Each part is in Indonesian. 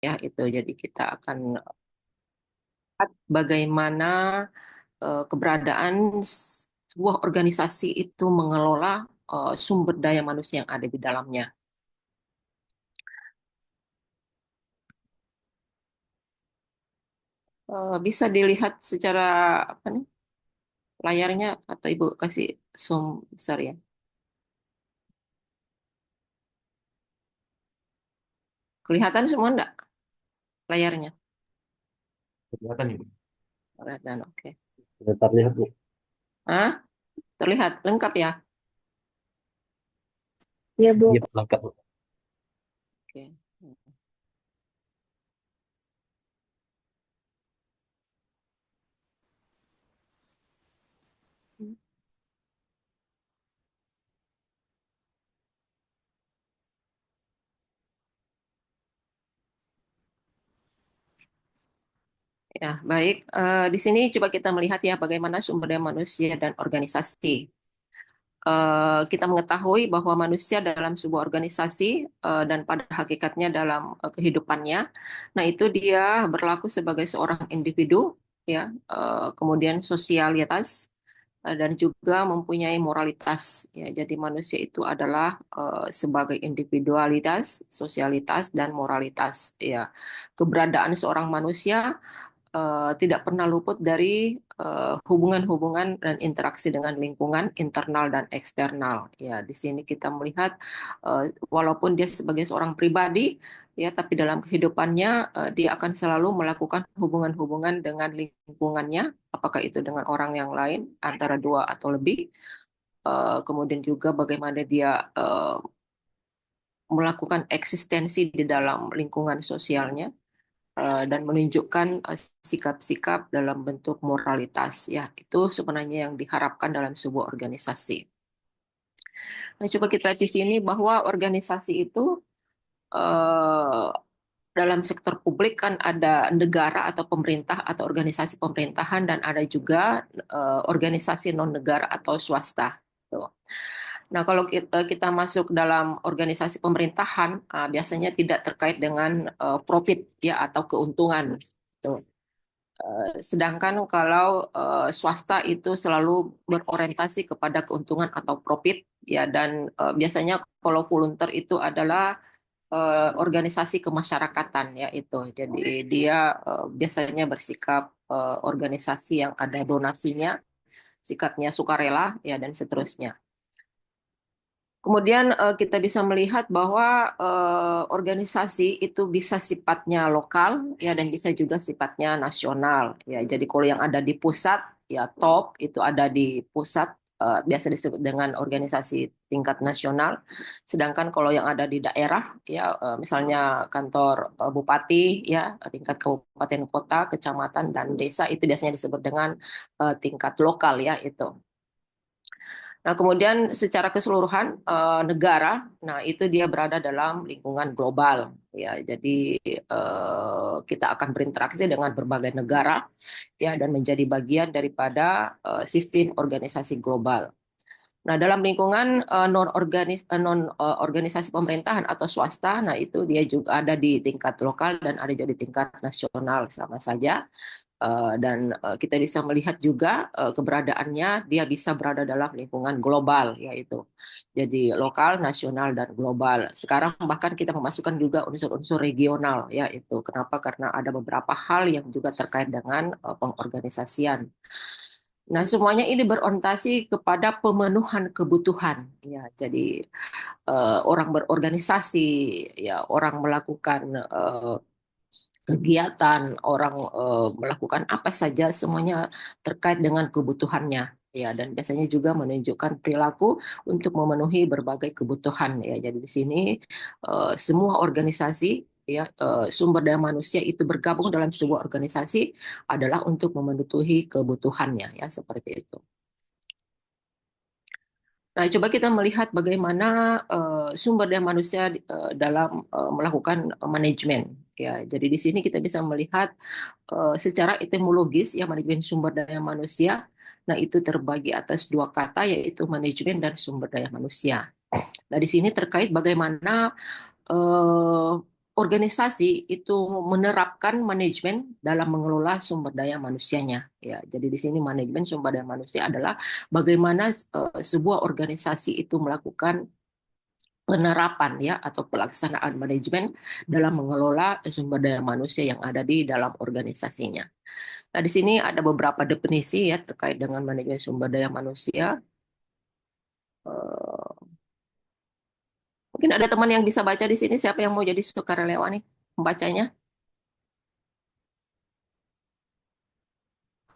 ya itu. Jadi kita akan lihat bagaimana keberadaan sebuah organisasi itu mengelola sumber daya manusia yang ada di dalamnya. Bisa dilihat secara apa nih layarnya atau Ibu kasih zoom besar ya. Kelihatan semua enggak layarnya? Kelihatan ibu. Kelihatan, oke. Sudah terlihat bu. Ah, terlihat lengkap ya? Iya bu. Iya lengkap bu. Oke. Ya, baik. Di sini coba kita melihat ya bagaimana sumber daya manusia dan organisasi. Kita mengetahui bahwa manusia dalam sebuah organisasi dan pada hakikatnya dalam kehidupannya, nah itu dia berlaku sebagai seorang individu, ya, kemudian sosialitas dan juga mempunyai moralitas. Ya, jadi manusia itu adalah sebagai individualitas, sosialitas dan moralitas. Ya, keberadaan seorang manusia tidak pernah luput dari hubungan-hubungan dan interaksi dengan lingkungan internal dan eksternal. Ya, di sini kita melihat walaupun dia sebagai seorang pribadi, ya, tapi dalam kehidupannya dia akan selalu melakukan hubungan-hubungan dengan lingkungannya, apakah itu dengan orang yang lain, antara dua atau lebih. Kemudian juga bagaimana dia melakukan eksistensi di dalam lingkungan sosialnya dan menunjukkan sikap-sikap dalam bentuk moralitas. Ya, itu sebenarnya yang diharapkan dalam sebuah organisasi. Nah, coba kita lihat di sini bahwa organisasi itu eh, dalam sektor publik kan ada negara atau pemerintah atau organisasi pemerintahan dan ada juga organisasi non negara atau swasta. Tuh. Nah, kalau kita masuk dalam organisasi pemerintahan, biasanya tidak terkait dengan profit ya atau keuntungan. Tuh. Sedangkan kalau swasta itu selalu berorientasi kepada keuntungan atau profit ya dan biasanya kalau volunteer itu adalah organisasi kemasyarakatan ya itu. Jadi dia biasanya bersikap organisasi yang ada donasinya, sikapnya sukarela ya dan seterusnya. Kemudian kita bisa melihat bahwa organisasi itu bisa sifatnya lokal ya dan bisa juga sifatnya nasional ya. Jadi kalau yang ada di pusat ya top itu ada di pusat biasa disebut dengan organisasi tingkat nasional. Sedangkan kalau yang ada di daerah ya misalnya kantor bupati ya tingkat kabupaten kota, kecamatan dan desa itu biasanya disebut dengan tingkat lokal ya itu. Nah, kemudian secara keseluruhan negara, nah itu dia berada dalam lingkungan global, ya. Jadi kita akan berinteraksi dengan berbagai negara, ya, dan menjadi bagian daripada sistem organisasi global. Nah, dalam lingkungan non organisasi pemerintahan atau swasta, nah itu dia juga ada di tingkat lokal dan ada juga di tingkat nasional sama saja. Dan kita bisa melihat juga keberadaannya dia bisa berada dalam lingkungan global yaitu jadi lokal, nasional dan global. Sekarang bahkan kita memasukkan juga unsur-unsur regional yaitu kenapa? Karena ada beberapa hal yang juga terkait dengan pengorganisasian. Nah, semuanya ini berorientasi kepada pemenuhan kebutuhan ya. Jadi orang berorganisasi ya, orang melakukan kegiatan, orang melakukan apa saja semuanya terkait dengan kebutuhannya ya dan biasanya juga menunjukkan perilaku untuk memenuhi berbagai kebutuhan ya. Jadi di sini semua organisasi ya sumber daya manusia itu bergabung dalam sebuah organisasi adalah untuk memenuhi kebutuhannya ya seperti itu. Nah, coba kita melihat bagaimana sumber daya manusia dalam melakukan manajemen. Ya, jadi di sini kita bisa melihat secara etimologis ya manajemen sumber daya manusia. Nah, itu terbagi atas dua kata yaitu manajemen dan sumber daya manusia. Nah, di sini terkait bagaimana eh, organisasi itu menerapkan manajemen dalam mengelola sumber daya manusianya. Ya, jadi di sini manajemen sumber daya manusia adalah bagaimana sebuah organisasi itu melakukan penerapan ya atau pelaksanaan manajemen dalam mengelola sumber daya manusia yang ada di dalam organisasinya. Nah, di sini ada beberapa definisi ya terkait dengan manajemen sumber daya manusia. Eh, Mungkin ada teman yang bisa baca di sini. Siapa yang mau jadi sukarelawan nih membacanya?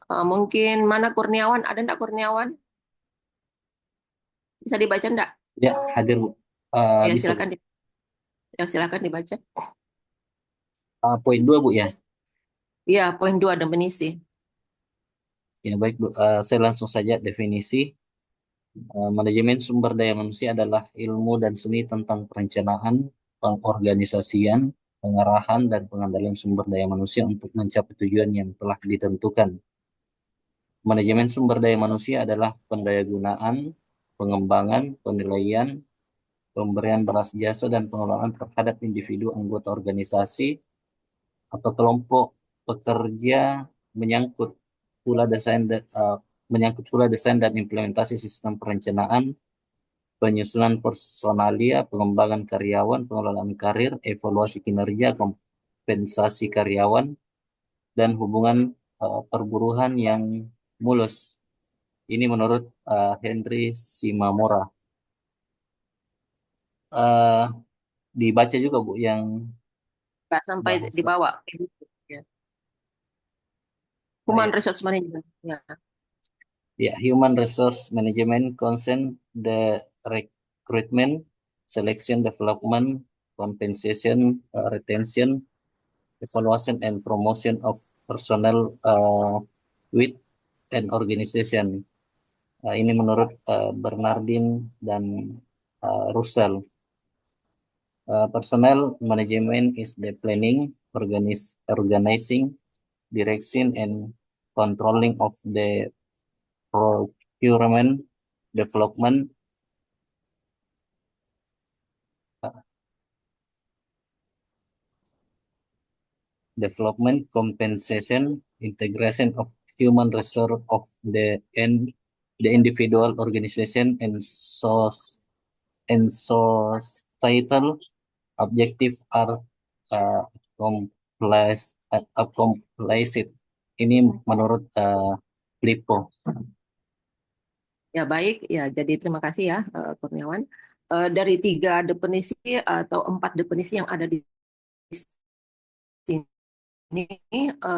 Mungkin mana Kurniawan? Ada enggak Kurniawan? Bisa dibaca enggak? Ya, hadir Bu. Ya Bisa Bu. silakan, ya silakan dibaca. Poin 2 Bu ya. Iya, poin 2 definisi. Ya baik Bu. Saya langsung saja definisi. Manajemen sumber daya manusia adalah ilmu dan seni tentang perencanaan, pengorganisasian, pengarahan, dan pengendalian sumber daya manusia untuk mencapai tujuan yang telah ditentukan. Manajemen sumber daya manusia adalah pendayagunaan, pengembangan, penilaian, pemberian balas jasa, dan pengelolaan terhadap individu anggota organisasi atau kelompok pekerja menyangkut menyangkut pula desain dan implementasi sistem perencanaan, penyusunan personalia, pengembangan karyawan, pengelolaan karir, evaluasi kinerja, kompensasi karyawan, dan hubungan perburuhan yang mulus. Ini menurut Henry Simamora. Eh, Dibaca juga Bu yang Nggak sampai bahasa dibawa. Ya. Human ya, Resource Management. Ya. ya Human Resource Management concern the recruitment, selection, development, compensation, retention, evaluation and promotion of personnel with an organization. Ini menurut Bernardin dan Russell. Personnel management is the planning, organizing, direction, and controlling of the procurement, development, uh, compensation, integration of human resource of the individual organization and societal objective are accomplished. Ini menurut Lipo. Ya baik, ya jadi terima kasih ya Kurniawan. Dari 3 definisi atau 4 definisi yang ada di sini,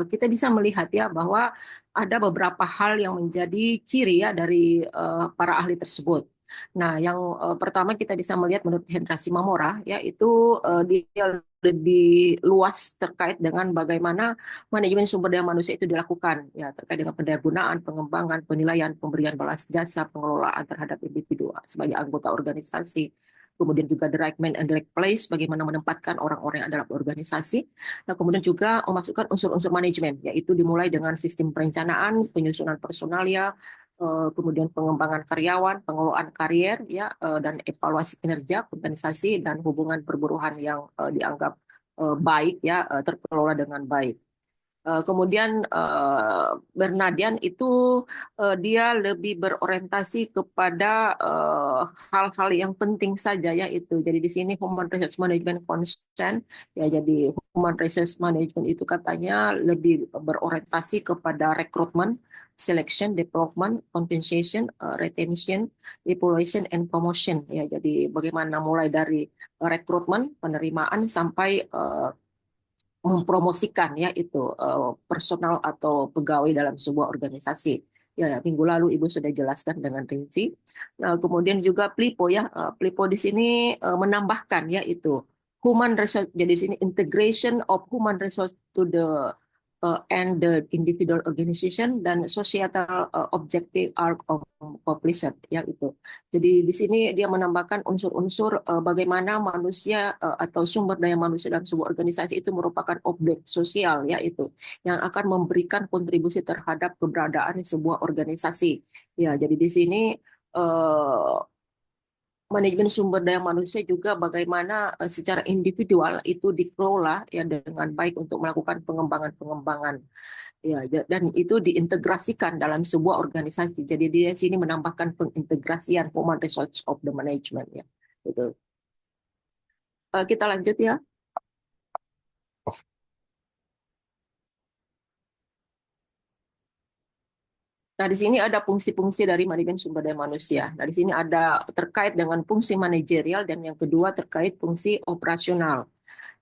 kita bisa melihat ya bahwa ada beberapa hal yang menjadi ciri ya dari para ahli tersebut. Nah, yang pertama kita bisa melihat menurut Hendra Simamora, yaitu dia lebih luas terkait dengan bagaimana manajemen sumber daya manusia itu dilakukan, ya terkait dengan pendayagunaan, pengembangan, penilaian, pemberian balas jasa, pengelolaan terhadap individu sebagai anggota organisasi, kemudian juga the right man and the right place, bagaimana menempatkan orang-orang yang ada dalam organisasi. Nah, kemudian juga memasukkan unsur-unsur manajemen, yaitu dimulai dengan sistem perencanaan, penyusunan personalia, kemudian pengembangan karyawan, pengelolaan karier, ya, dan evaluasi kinerja, kompensasi, dan hubungan perburuhan yang dianggap baik, ya, terkelola dengan baik. Kemudian Bernadian itu dia lebih berorientasi kepada hal-hal yang penting saja ya itu. Jadi di sini Human Resource Management Consent ya, jadi Human Resource Management itu katanya lebih berorientasi kepada rekrutmen, selection, development, compensation, retention, evaluation, and promotion ya. Jadi bagaimana mulai dari rekrutmen, penerimaan sampai mempromosikan ya itu personal atau pegawai dalam sebuah organisasi. Ya, ya, minggu lalu Ibu sudah jelaskan dengan rinci. Nah, kemudian juga PLIPO ya, PLIPO di sini menambahkan ya itu human resource. Jadi di sini integration of human resource to the and the individual organization dan societal objective are accomplished ya itu. Jadi di sini dia menambahkan unsur-unsur bagaimana manusia atau sumber daya manusia dalam sebuah organisasi itu merupakan objek sosial ya itu yang akan memberikan kontribusi terhadap keberadaan sebuah organisasi. Ya, jadi di sini eh, manajemen sumber daya manusia juga bagaimana secara individual itu dikelola ya dengan baik untuk melakukan pengembangan-pengembangan ya dan itu diintegrasikan dalam sebuah organisasi. Jadi di sini menambahkan pengintegrasian human resource of the management ya. Gitu. Kita lanjut ya. Nah, di sini ada fungsi-fungsi dari manajemen sumber daya manusia. Nah, di sini ada terkait dengan fungsi manajerial dan yang kedua terkait fungsi operasional.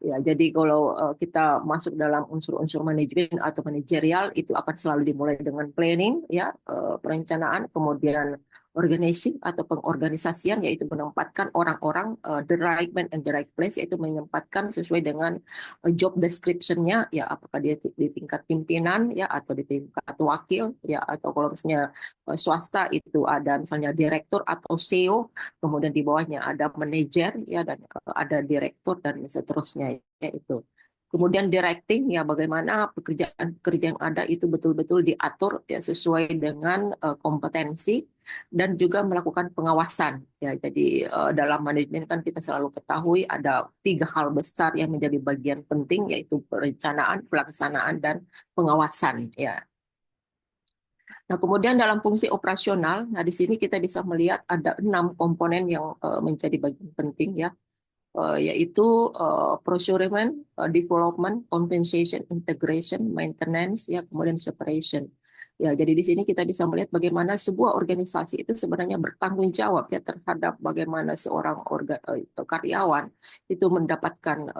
Ya, jadi kalau kita masuk dalam unsur-unsur manajemen atau manajerial itu akan selalu dimulai dengan planning, ya, perencanaan, kemudian organizing atau pengorganisasian, yaitu menempatkan orang-orang the right man and the right place, yaitu menempatkan sesuai dengan job description-nya, ya, apakah dia di tingkat pimpinan, ya, atau di tingkat wakil, ya, atau kalau misalnya swasta itu ada misalnya direktur atau CEO, kemudian di bawahnya ada manajer ya dan ada direktur dan seterusnya ya itu. Kemudian directing ya bagaimana pekerjaan-pekerjaan yang ada itu betul-betul diatur ya sesuai dengan kompetensi dan juga melakukan pengawasan ya. Jadi dalam manajemen kan kita selalu ketahui ada tiga hal besar yang menjadi bagian penting yaitu perencanaan, pelaksanaan dan pengawasan ya. Nah, kemudian dalam fungsi operasional, nah di sini kita bisa melihat ada 6 komponen yang menjadi bagian penting ya, yaitu procurement, development, compensation, integration, maintenance, ya kemudian separation. Ya, jadi di sini kita bisa melihat bagaimana sebuah organisasi itu sebenarnya bertanggung jawab ya terhadap bagaimana seorang karyawan itu mendapatkan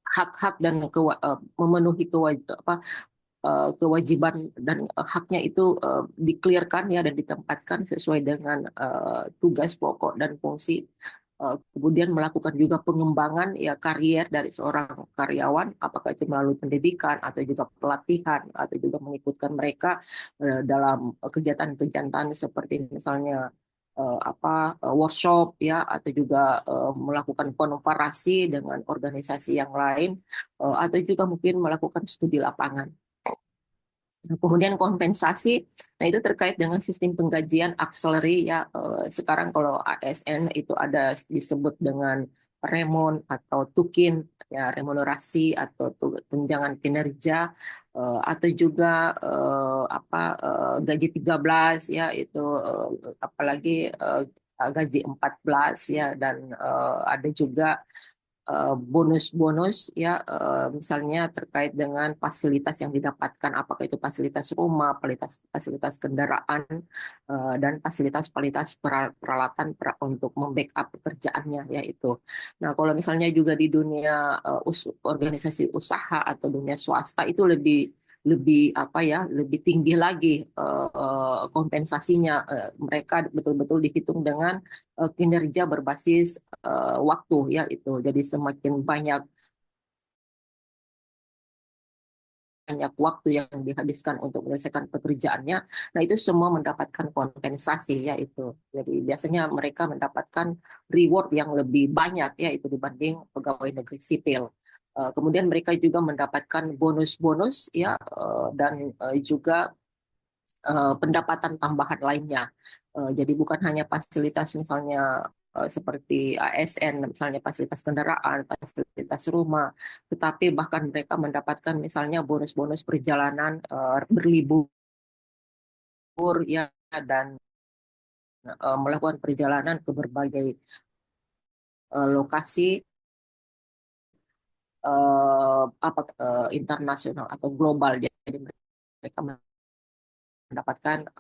hak-hak dan memenuhi kewajiban kewajiban dan haknya itu dikelirkan ya dan ditempatkan sesuai dengan tugas pokok dan fungsi. Kemudian melakukan juga pengembangan ya karier dari seorang karyawan, apakah itu melalui pendidikan atau juga pelatihan atau juga mengikutkan mereka dalam kegiatan-kegiatan seperti misalnya workshop ya atau juga melakukan konferensi dengan organisasi yang lain atau juga mungkin melakukan studi lapangan. Nah, kemudian kompensasi, nah itu terkait dengan sistem penggajian auxiliary ya. Sekarang kalau ASN itu ada disebut dengan remon atau tukin ya remunerasi atau tunjangan kinerja atau juga gaji 13 ya itu apalagi gaji 14 ya dan ada juga bonus-bonus ya misalnya terkait dengan fasilitas yang didapatkan apakah itu fasilitas rumah, fasilitas fasilitas kendaraan dan fasilitas peralatan untuk membackup pekerjaannya ya itu. Nah, kalau misalnya juga di dunia organisasi usaha atau dunia swasta itu lebih lebih lebih tinggi lagi kompensasinya. Mereka betul-betul dihitung dengan kinerja berbasis waktu ya itu. Jadi semakin banyak banyak waktu yang dihabiskan untuk menyelesaikan pekerjaannya, nah itu semua mendapatkan kompensasi ya itu. Jadi biasanya mereka mendapatkan reward yang lebih banyak ya itu dibanding pegawai negeri sipil. Kemudian mereka juga mendapatkan bonus-bonus ya dan juga pendapatan tambahan lainnya. Jadi bukan hanya fasilitas misalnya seperti ASN, misalnya fasilitas kendaraan, fasilitas rumah, tetapi bahkan mereka mendapatkan misalnya bonus-bonus perjalanan berlibur ya dan melakukan perjalanan ke berbagai lokasi internasional atau global. Jadi mereka mendapatkan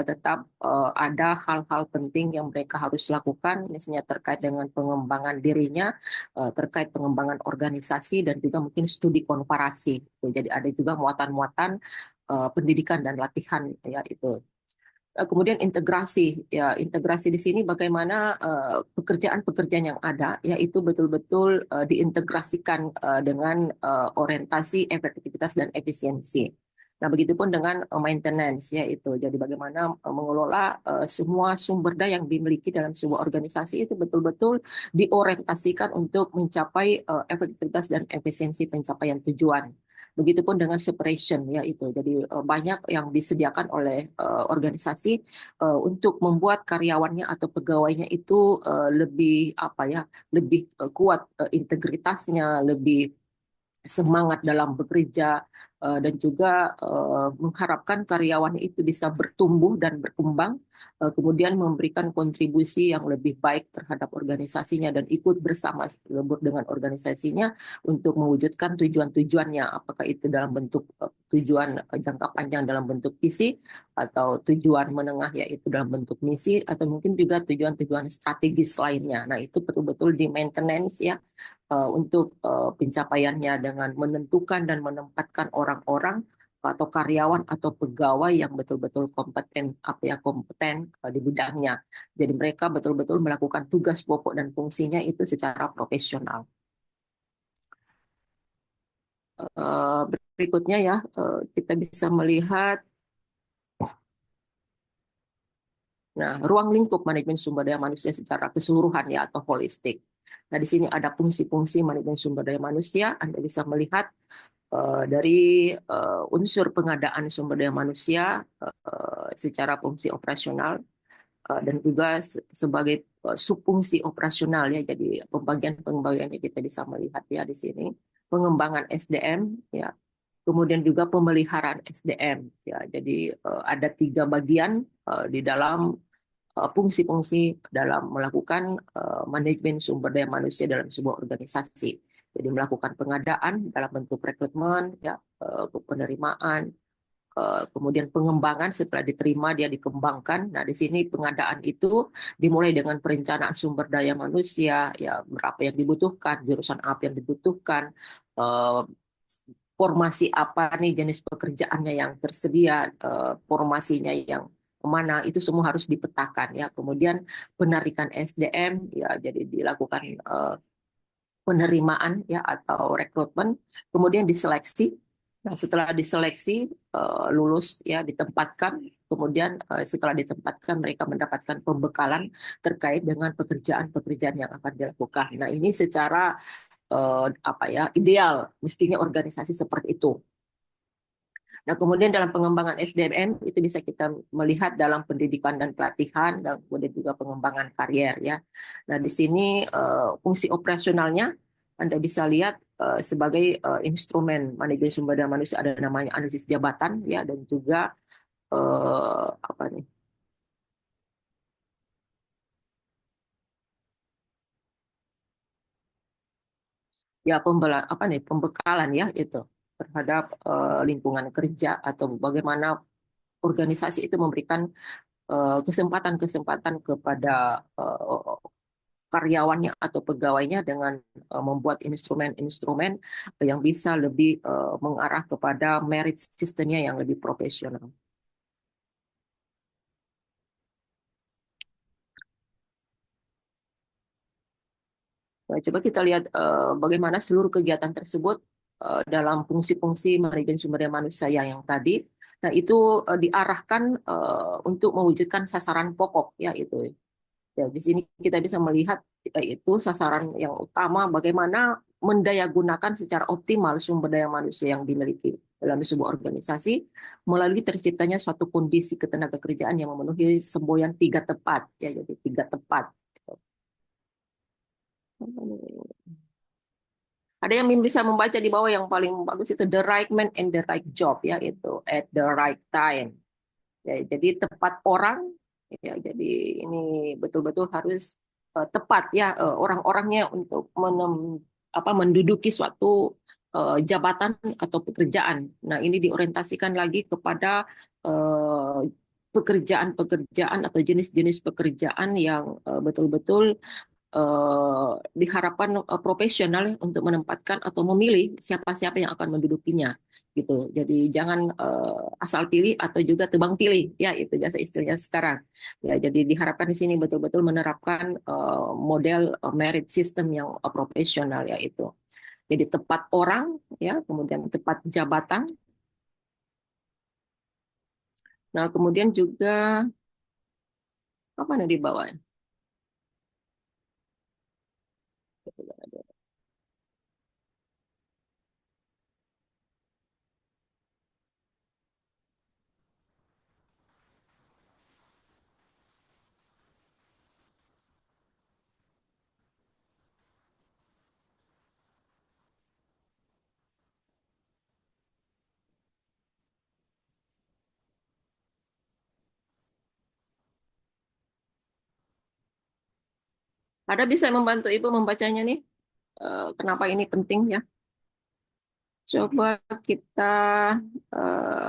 tetap ada hal-hal penting yang mereka harus lakukan, misalnya terkait dengan pengembangan dirinya, terkait pengembangan organisasi, dan juga mungkin studi komparasi. Jadi ada juga muatan-muatan pendidikan dan latihan ya itu. Kemudian integrasi, ya integrasi di sini bagaimana pekerjaan-pekerjaan yang ada, yaitu betul-betul diintegrasikan dengan orientasi efektivitas dan efisiensi. Nah, begitupun dengan maintenance, yaitu jadi bagaimana mengelola semua sumber daya yang dimiliki dalam sebuah organisasi itu betul-betul diorientasikan untuk mencapai efektivitas dan efisiensi pencapaian tujuan. Begitupun dengan separation ya itu. Jadi banyak yang disediakan oleh organisasi untuk membuat karyawannya atau pegawainya itu lebih apa ya, lebih kuat integritasnya, lebih semangat dalam bekerja dan juga mengharapkan karyawan itu bisa bertumbuh dan berkembang, kemudian memberikan kontribusi yang lebih baik terhadap organisasinya dan ikut bersama lebur dengan organisasinya untuk mewujudkan tujuan-tujuannya, apakah itu dalam bentuk tujuan jangka panjang dalam bentuk visi atau tujuan menengah yaitu dalam bentuk misi atau mungkin juga tujuan-tujuan strategis lainnya. Nah, itu betul-betul di maintenance ya untuk pencapaiannya dengan menentukan dan menempatkan orang-orang atau karyawan atau pegawai yang betul-betul kompeten apa ya kompeten di bidangnya. Jadi mereka betul-betul melakukan tugas pokok dan fungsinya itu secara profesional. Berikutnya ya kita bisa melihat nah, ruang lingkup manajemen sumber daya manusia secara keseluruhan ya atau holistik. Nah, di sini ada fungsi-fungsi manajemen sumber daya manusia. Anda bisa melihat dari unsur pengadaan sumber daya manusia secara fungsi operasional dan juga sebagai subfungsi operasional ya. Jadi pembagian-pembagiannya kita bisa melihat ya di sini. Pengembangan SDM ya, kemudian juga pemeliharaan SDM ya. Jadi ada tiga bagian di dalam fungsi-fungsi dalam melakukan manajemen sumber daya manusia dalam sebuah organisasi. Jadi melakukan pengadaan dalam bentuk rekrutmen, ya, penerimaan, kemudian pengembangan setelah diterima dia dikembangkan. Nah, di sini pengadaan itu dimulai dengan perencanaan sumber daya manusia, ya berapa yang dibutuhkan, jurusan apa yang dibutuhkan, eh, formasi apa nih jenis pekerjaannya yang tersedia, formasinya yang kemana, itu semua harus dipetakan ya. Kemudian penarikan SDM ya, jadi dilakukan penerimaan ya atau rekrutmen, kemudian diseleksi. Nah, setelah diseleksi lulus ya ditempatkan, kemudian setelah ditempatkan mereka mendapatkan pembekalan terkait dengan pekerjaan-pekerjaan yang akan dilakukan. Nah, ini secara apa ya ideal mestinya organisasi seperti itu. Nah, kemudian dalam pengembangan SDM itu bisa kita melihat dalam pendidikan dan pelatihan dan kemudian juga pengembangan karier ya. Nah, di sini fungsi operasionalnya Anda bisa lihat sebagai instrumen manajemen sumber daya manusia ada namanya analisis jabatan ya dan juga apa nih? Ya apa nih pembekalan ya itu terhadap lingkungan kerja atau bagaimana organisasi itu memberikan kesempatan-kesempatan kepada karyawannya atau pegawainya dengan membuat instrumen-instrumen yang bisa lebih mengarah kepada merit sistemnya yang lebih profesional. Nah, coba kita lihat bagaimana seluruh kegiatan tersebut dalam fungsi-fungsi manajemen sumber daya manusia yang tadi. Nah, itu diarahkan untuk mewujudkan sasaran pokok ya itu. Ya, di sini kita bisa melihat itu sasaran yang utama bagaimana mendayagunakan secara optimal sumber daya manusia yang dimiliki dalam sebuah organisasi melalui terciptanya suatu kondisi ketenaga kerjaan yang memenuhi semboyan tiga tepat ya jadi tiga tepat. Ada yang bisa membaca di bawah yang paling bagus itu the right man and the right job ya itu at the right time. Ya, jadi tepat orang, ya, jadi ini betul-betul harus tepat ya orang-orangnya untuk apa, menduduki suatu jabatan atau pekerjaan. Nah, ini diorientasikan lagi kepada eh, pekerjaan-pekerjaan atau jenis-jenis pekerjaan yang betul-betul diharapkan profesional ya untuk menempatkan atau memilih siapa-siapa yang akan mendudukinya gitu. Jadi jangan asal pilih atau juga tebang pilih ya itu biasa istilahnya sekarang. Ya jadi diharapkan di sini betul-betul menerapkan model merit system yang profesional ya itu. Jadi tepat orang ya, kemudian tepat jabatan. Nah, kemudian juga apa yang di bawah? Ada bisa membantu Ibu membacanya nih? Kenapa ini penting ya? Coba kita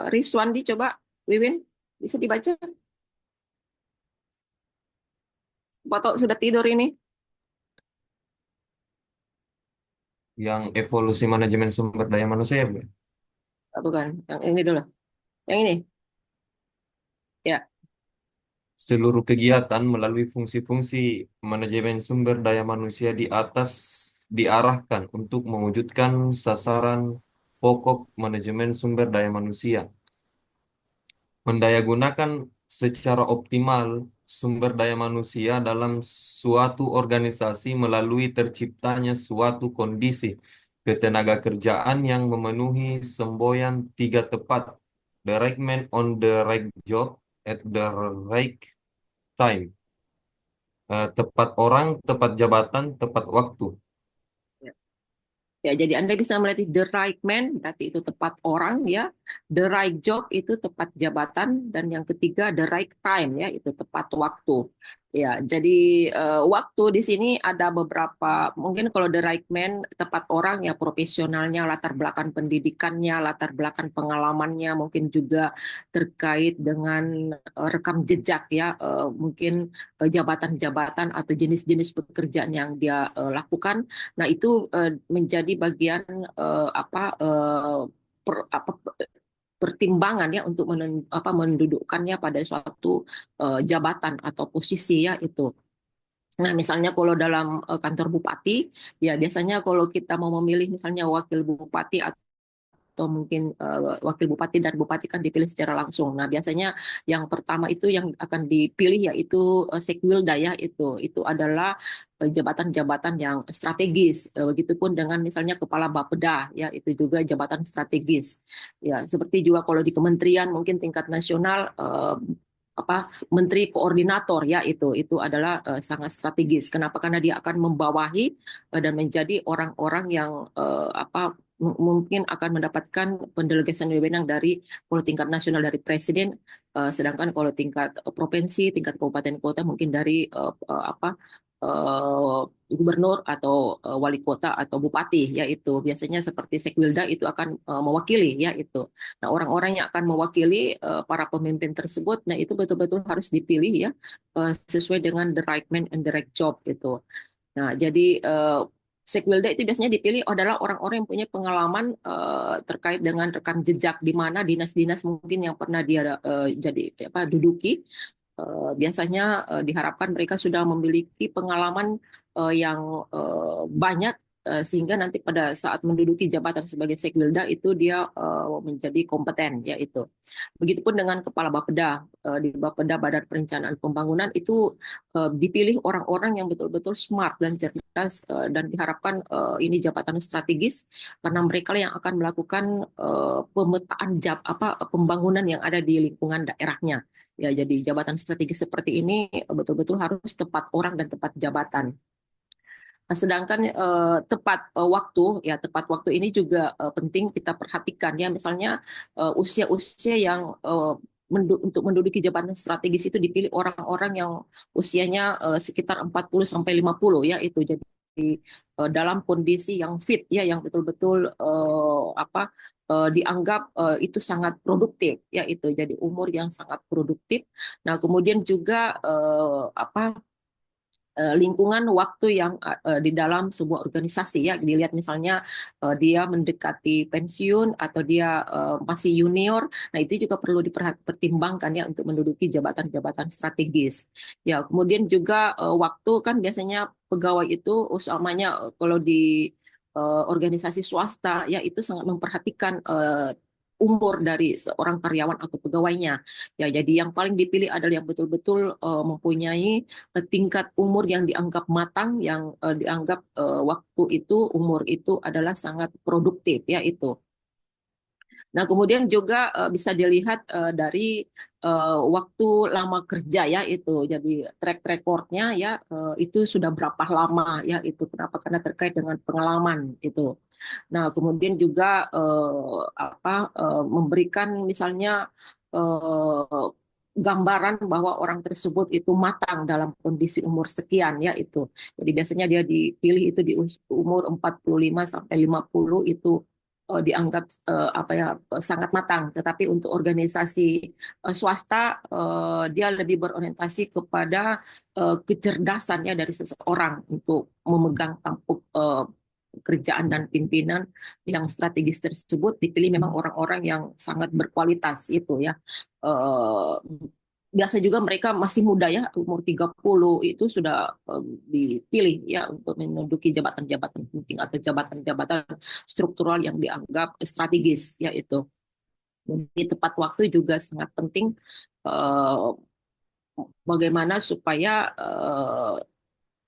Riswandi coba Wiwin bisa dibaca? Atau sudah tidur ini? Yang evolusi manajemen sumber daya manusia ya, Bu? Bukan, yang ini dulu. Yang ini, ya. Seluruh kegiatan melalui fungsi-fungsi manajemen sumber daya manusia di atas diarahkan untuk mewujudkan sasaran pokok manajemen sumber daya manusia. Mendayagunakan secara optimal sumber daya manusia dalam suatu organisasi melalui terciptanya suatu kondisi ketenaga kerjaan yang memenuhi semboyan tiga tepat. The right man on the right job at the right time. Tepat orang, tepat jabatan, tepat waktu. Ya, jadi Anda bisa melihat the right man, berarti itu tepat orang ya. The right job itu tepat jabatan dan yang ketiga the right time ya, itu tepat waktu. Ya, jadi waktu di sini ada beberapa, mungkin kalau the right man tepat orang ya profesionalnya, latar belakang pendidikannya, latar belakang pengalamannya, mungkin juga terkait dengan rekam jejak ya, mungkin jabatan-jabatan atau jenis-jenis pekerjaan yang dia lakukan. Nah, itu menjadi bagian apa pertimbangan ya untuk mendudukkannya pada suatu jabatan atau posisi ya itu. Nah, misalnya kalau dalam kantor bupati, ya biasanya kalau kita mau memilih misalnya wakil bupati atau mungkin wakil bupati dan bupati kan dipilih secara langsung. Nah, biasanya yang pertama itu yang akan dipilih yaitu Sekwilda ya itu adalah jabatan-jabatan yang strategis. Begitupun dengan misalnya kepala Bapeda ya itu juga jabatan strategis. Ya, seperti juga kalau di kementerian mungkin tingkat nasional menteri koordinator ya itu adalah sangat strategis. Kenapa? Karena dia akan membawahi dan menjadi orang-orang yang mungkin akan mendapatkan pendelegasian wewenang dari kalau tingkat nasional dari presiden, sedangkan kalau tingkat provinsi, tingkat kabupaten kota mungkin dari eh, gubernur atau wali kota atau bupati yaitu biasanya seperti Sekwilda itu akan mewakili ya itu. Nah, orang-orang yang akan mewakili para pemimpin tersebut, nah itu betul-betul harus dipilih ya sesuai dengan the right man and the right job itu. Nah, jadi Sekwilda itu biasanya dipilih adalah orang-orang yang punya pengalaman terkait dengan rekam jejak di mana dinas-dinas mungkin yang pernah dia jadi duduki. Biasanya diharapkan mereka sudah memiliki pengalaman yang banyak sehingga nanti pada saat menduduki jabatan sebagai Sekwilda itu dia menjadi kompeten yaitu. Begitupun dengan kepala Bapeda di Bapeda Badan Perencanaan Pembangunan itu dipilih orang-orang yang betul-betul smart dan cerdas dan diharapkan ini jabatan strategis karena mereka yang akan melakukan pemetaan pembangunan yang ada di lingkungan daerahnya. Ya, jadi jabatan strategis seperti ini betul-betul harus tepat orang dan tepat jabatan. Nah, sedangkan tepat waktu ini juga penting kita perhatikan ya, misalnya usia-usia yang untuk menduduki jabatan strategis itu dipilih orang-orang yang usianya sekitar 40 sampai 50 ya itu. Jadi dalam kondisi yang fit ya yang betul-betul dianggap itu sangat produktif ya itu. Jadi umur yang sangat produktif. Nah, kemudian juga lingkungan waktu yang di dalam sebuah organisasi ya dilihat misalnya dia mendekati pensiun atau dia masih junior, nah itu juga perlu dipertimbangkan ya untuk menduduki jabatan-jabatan strategis ya. Kemudian juga waktu kan biasanya pegawai itu usamanya kalau di organisasi swasta ya itu sangat memperhatikan umur dari seorang karyawan atau pegawainya ya. Jadi yang paling dipilih adalah yang betul-betul mempunyai tingkat umur yang dianggap matang, yang dianggap waktu itu, umur itu adalah sangat produktif, ya itu. Nah, kemudian juga bisa dilihat dari waktu lama kerja ya itu. Jadi track recordnya ya itu sudah berapa lama ya itu. Kenapa? Karena terkait dengan pengalaman itu. Nah, kemudian juga memberikan misalnya gambaran bahwa orang tersebut itu matang dalam kondisi umur sekian ya itu. Jadi biasanya dia dipilih itu di umur 45 sampai 50 itu dianggap apa ya sangat matang. Tetapi untuk organisasi swasta dia lebih berorientasi kepada kecerdasannya dari seseorang untuk memegang tampuk kerjaan dan pimpinan yang strategis tersebut dipilih memang orang-orang yang sangat berkualitas itu ya. Eh, Biasa juga mereka masih muda ya, umur 30 itu sudah dipilih ya untuk menduduki jabatan-jabatan penting atau jabatan-jabatan struktural yang dianggap strategis ya itu. Jadi tepat waktu juga sangat penting eh, bagaimana supaya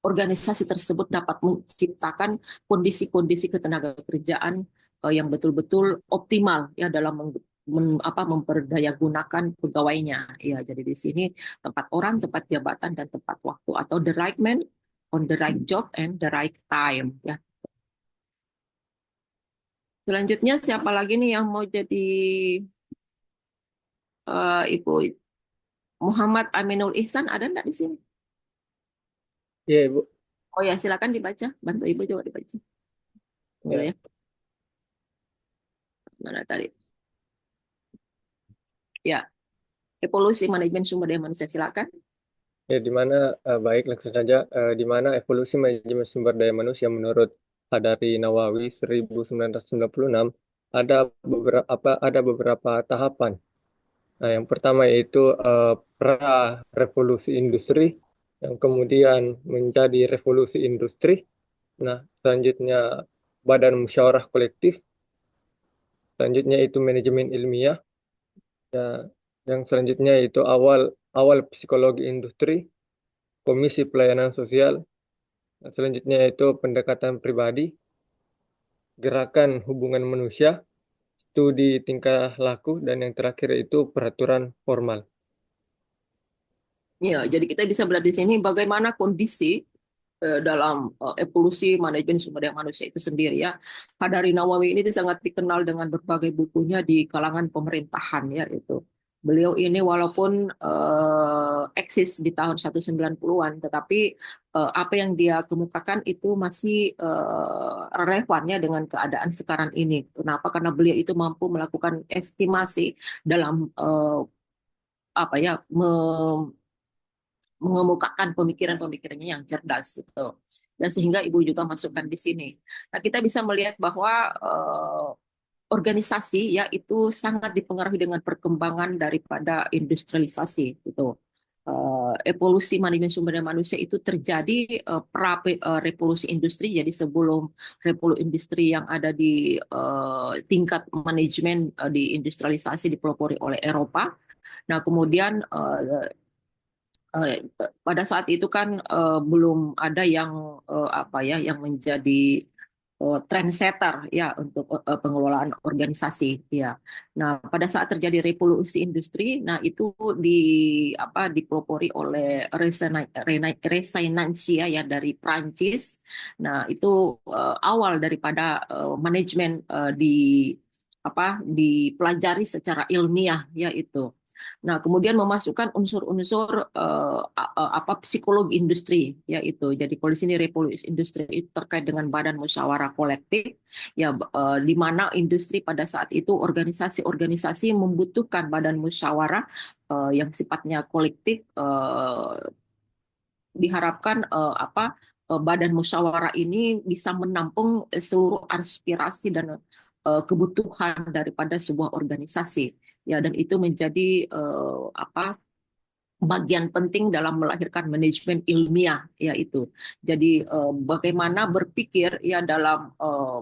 organisasi tersebut dapat menciptakan kondisi-kondisi ketenagakerjaan yang betul-betul optimal ya dalam memperdaya gunakan pegawainya. Ya, jadi di sini tempat orang, tempat jabatan dan tempat waktu atau the right man on the right job and the right time ya. Selanjutnya siapa lagi nih yang mau jadi Ibu Muhammad Aminul Ihsan ada enggak di sini? Iya, Ibu. Oh ya, silakan dibaca. Bantu Ibu coba dibaca. Boleh Ya. ya? Mana tadi? Ya, evolusi manajemen sumber daya manusia silakan. Ya, di mana baik langsung saja di mana evolusi manajemen sumber daya manusia menurut Hadari Nawawi 1996 ada beberapa tahapan. Nah, yang pertama yaitu pra revolusi industri, yang kemudian menjadi revolusi industri. Nah, selanjutnya badan musyawarah kolektif, selanjutnya itu manajemen ilmiah, ya, yang selanjutnya itu awal awal psikologi industri, komisi pelayanan sosial. Selanjutnya itu pendekatan pribadi, gerakan hubungan manusia, studi tingkah laku, dan yang terakhir itu peraturan formal. Ya, jadi kita bisa melihat di sini bagaimana kondisi dalam evolusi manajemen sumber daya manusia itu sendiri ya. Hadari Nawawi ini sangat dikenal dengan berbagai bukunya di kalangan pemerintahan ya itu. Beliau ini walaupun eksis di tahun 1990-an, tetapi apa yang dia kemukakan itu masih relevan ya dengan keadaan sekarang ini. Kenapa? Karena beliau itu mampu melakukan estimasi dalam apa ya mengemukakan pemikiran-pemikirannya yang cerdas gitu. Dan sehingga ibu juga masukkan di sini. Nah, kita bisa melihat bahwa organisasi ya itu sangat dipengaruhi dengan perkembangan daripada industrialisasi gitu. Evolusi manajemen sumber daya manusia itu terjadi revolusi industri, jadi sebelum revolusi industri yang ada di tingkat manajemen di industrialisasi dipelopori oleh Eropa. Nah, kemudian pada saat itu kan belum ada yang apa ya yang menjadi trendsetter ya untuk pengelolaan organisasi ya. Nah, pada saat terjadi revolusi industri, nah itu di apa dipelopori oleh Resinancia ya dari Prancis. Nah, itu awal daripada manajemen di apa dipelajari secara ilmiah ya itu. Nah, kemudian memasukkan unsur-unsur apa psikologi industri yaitu. Jadi kalau di sini revolusi industri itu terkait dengan badan musyawarah kolektif ya di mana industri pada saat itu organisasi-organisasi membutuhkan badan musyawarah yang sifatnya kolektif diharapkan badan musyawarah ini bisa menampung seluruh aspirasi dan kebutuhan daripada sebuah organisasi ya dan itu menjadi apa bagian penting dalam melahirkan manajemen ilmiah yaitu. Jadi bagaimana berpikir ya dalam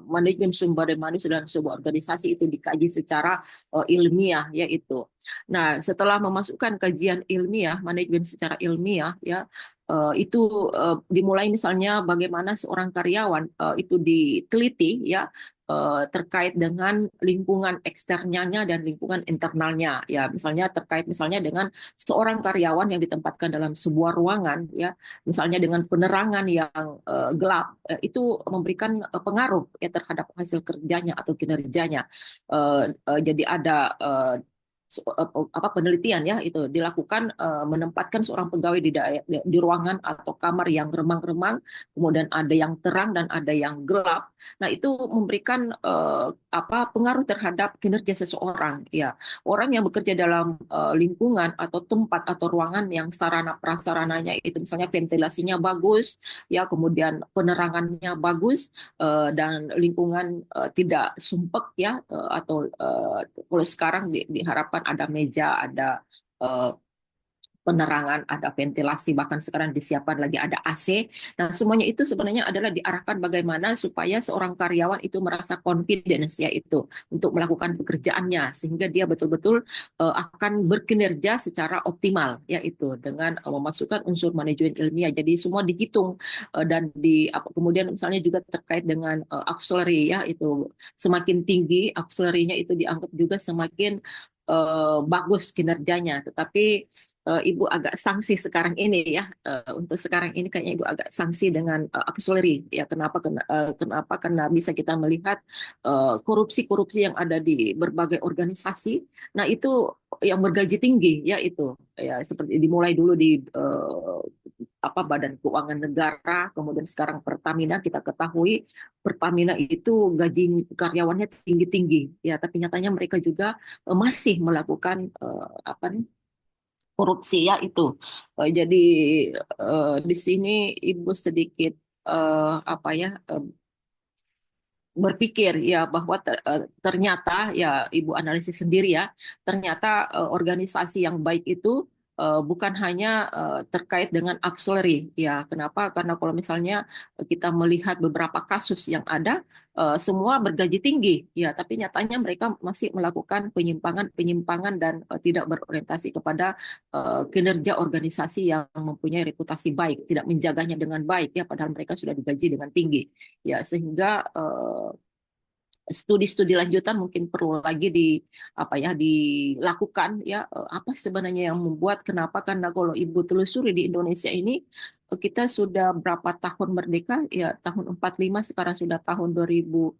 manajemen sumber daya manusia dalam sebuah organisasi itu dikaji secara ilmiah yaitu. Nah, setelah memasukkan kajian ilmiah, manajemen secara ilmiah ya itu dimulai misalnya bagaimana seorang karyawan itu diteliti ya terkait dengan lingkungan eksternalnya dan lingkungan internalnya ya misalnya terkait misalnya dengan seorang karyawan yang ditempatkan dalam sebuah ruangan ya misalnya dengan penerangan yang gelap itu memberikan pengaruh ya terhadap hasil kerjanya atau kinerjanya. Jadi ada apa penelitian ya itu dilakukan, menempatkan seorang pegawai di ruangan atau kamar yang remang-remang, kemudian ada yang terang dan ada yang gelap. Nah, itu memberikan apa pengaruh terhadap kinerja seseorang ya. Orang yang bekerja dalam lingkungan atau tempat atau ruangan yang sarana prasarananya itu misalnya ventilasinya bagus ya, kemudian penerangannya bagus, dan lingkungan tidak sumpek ya, atau kalau sekarang diharapkan ada meja, ada eh, penerangan, ada ventilasi, bahkan sekarang disiapkan lagi ada AC. Nah, semuanya itu sebenarnya adalah diarahkan bagaimana supaya seorang karyawan itu merasa confidence ya itu untuk melakukan pekerjaannya sehingga dia betul-betul akan berkinerja secara optimal yaitu dengan memasukkan unsur manajemen ilmiah. Jadi semua dihitung, dan kemudian misalnya juga terkait dengan auxiliary ya itu semakin tinggi auxiliary-nya itu dianggap juga semakin bagus kinerjanya. Tetapi Ibu agak sanksi sekarang ini ya. Untuk sekarang ini kayaknya Ibu agak sanksi dengan auxiliary ya. Kenapa? Karena bisa kita melihat korupsi-korupsi yang ada di berbagai organisasi. Nah, itu yang bergaji tinggi ya itu ya, seperti dimulai dulu di apa Badan Keuangan Negara, kemudian sekarang Pertamina. Kita ketahui Pertamina itu gaji karyawannya tinggi-tinggi ya, tapi nyatanya mereka juga masih melakukan apa nih, korupsi ya itu. Jadi di sini Ibu sedikit apa ya, berpikir ya bahwa ternyata ya Ibu analisis sendiri ya, ternyata organisasi yang baik itu bukan hanya terkait dengan auxiliary ya. Kenapa? Karena kalau misalnya kita melihat beberapa kasus yang ada, semua bergaji tinggi ya, tapi nyatanya mereka masih melakukan penyimpangan dan tidak berorientasi kepada kinerja organisasi yang mempunyai reputasi baik, tidak menjaganya dengan baik ya, padahal mereka sudah digaji dengan tinggi ya, sehingga studi-studi lanjutan mungkin perlu lagi apa ya dilakukan ya, apa sebenarnya yang membuat, kenapa, karena kalau Ibu telusuri di Indonesia ini kita sudah berapa tahun merdeka ya, tahun 45, sekarang sudah tahun 2025,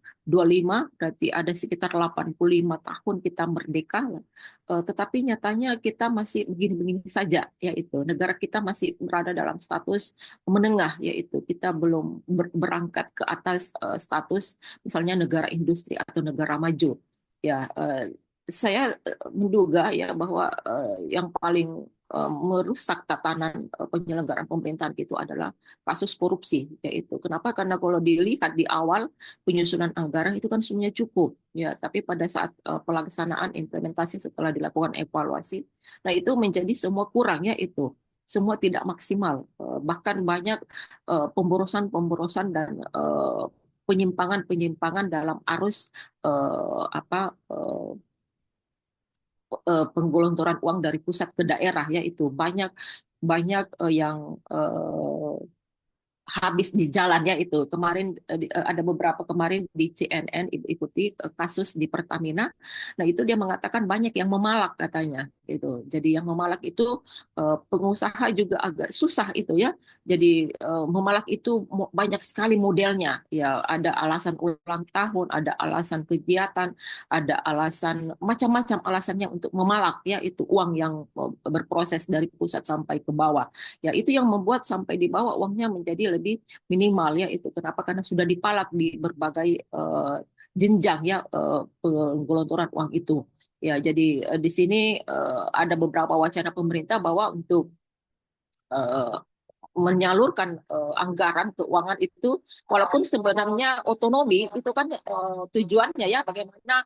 berarti ada sekitar 85 tahun kita merdeka ya. Tetapi nyatanya kita masih begini-begini saja yaitu negara kita masih berada dalam status menengah, yaitu kita belum berangkat ke atas status misalnya negara industri atau negara maju. Ya, saya menduga ya bahwa yang paling merusak tatanan penyelenggaraan pemerintahan itu adalah kasus korupsi, yaitu kenapa? Karena kalau dilihat di awal penyusunan anggaran itu kan semuanya cukup, ya, tapi pada saat pelaksanaan implementasi setelah dilakukan evaluasi, nah itu menjadi semua kurang ya itu. Semua tidak maksimal, bahkan banyak pemborosan-pemborosan dan penyimpangan-penyimpangan dalam arus apa penggelontoran uang dari pusat ke daerah ya, itu banyak banyak yang habis di jalan ya itu. Kemarin ada beberapa kemarin di CNN Ibu ikuti kasus di Pertamina. Nah, itu dia mengatakan banyak yang memalak katanya itu. Jadi yang memalak itu pengusaha juga agak susah itu ya. Jadi memalak itu banyak sekali modelnya ya. Ada alasan ulang tahun, ada alasan kegiatan, ada alasan macam-macam alasannya untuk memalak ya, itu uang yang berproses dari pusat sampai ke bawah. Ya, itu yang membuat sampai di bawah uangnya menjadi lebih minimal ya itu. Kenapa? Karena sudah dipalak di berbagai jenjang ya, penggelontoran uang itu. Ya, jadi di sini ada beberapa wacana pemerintah bahwa untuk eh, menyalurkan anggaran keuangan itu, walaupun sebenarnya otonomi itu kan tujuannya ya bagaimana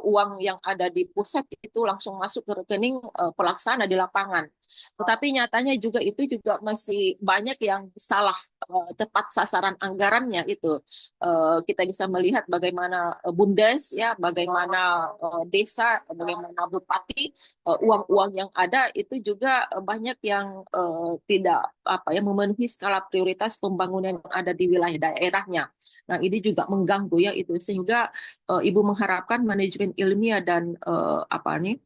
uang yang ada di pusat itu langsung masuk ke rekening pelaksana di lapangan. Tetapi nyatanya juga itu juga masih banyak yang salah tepat sasaran anggarannya itu. Kita bisa melihat bagaimana Bundes ya, bagaimana desa, bagaimana bupati, uang-uang yang ada itu juga banyak yang tidak apa ya memenuhi skala prioritas pembangunan yang ada di wilayah daerahnya. Nah, ini juga mengganggu ya itu, sehingga Ibu mengharapkan manajemen ilmiah dan apa nih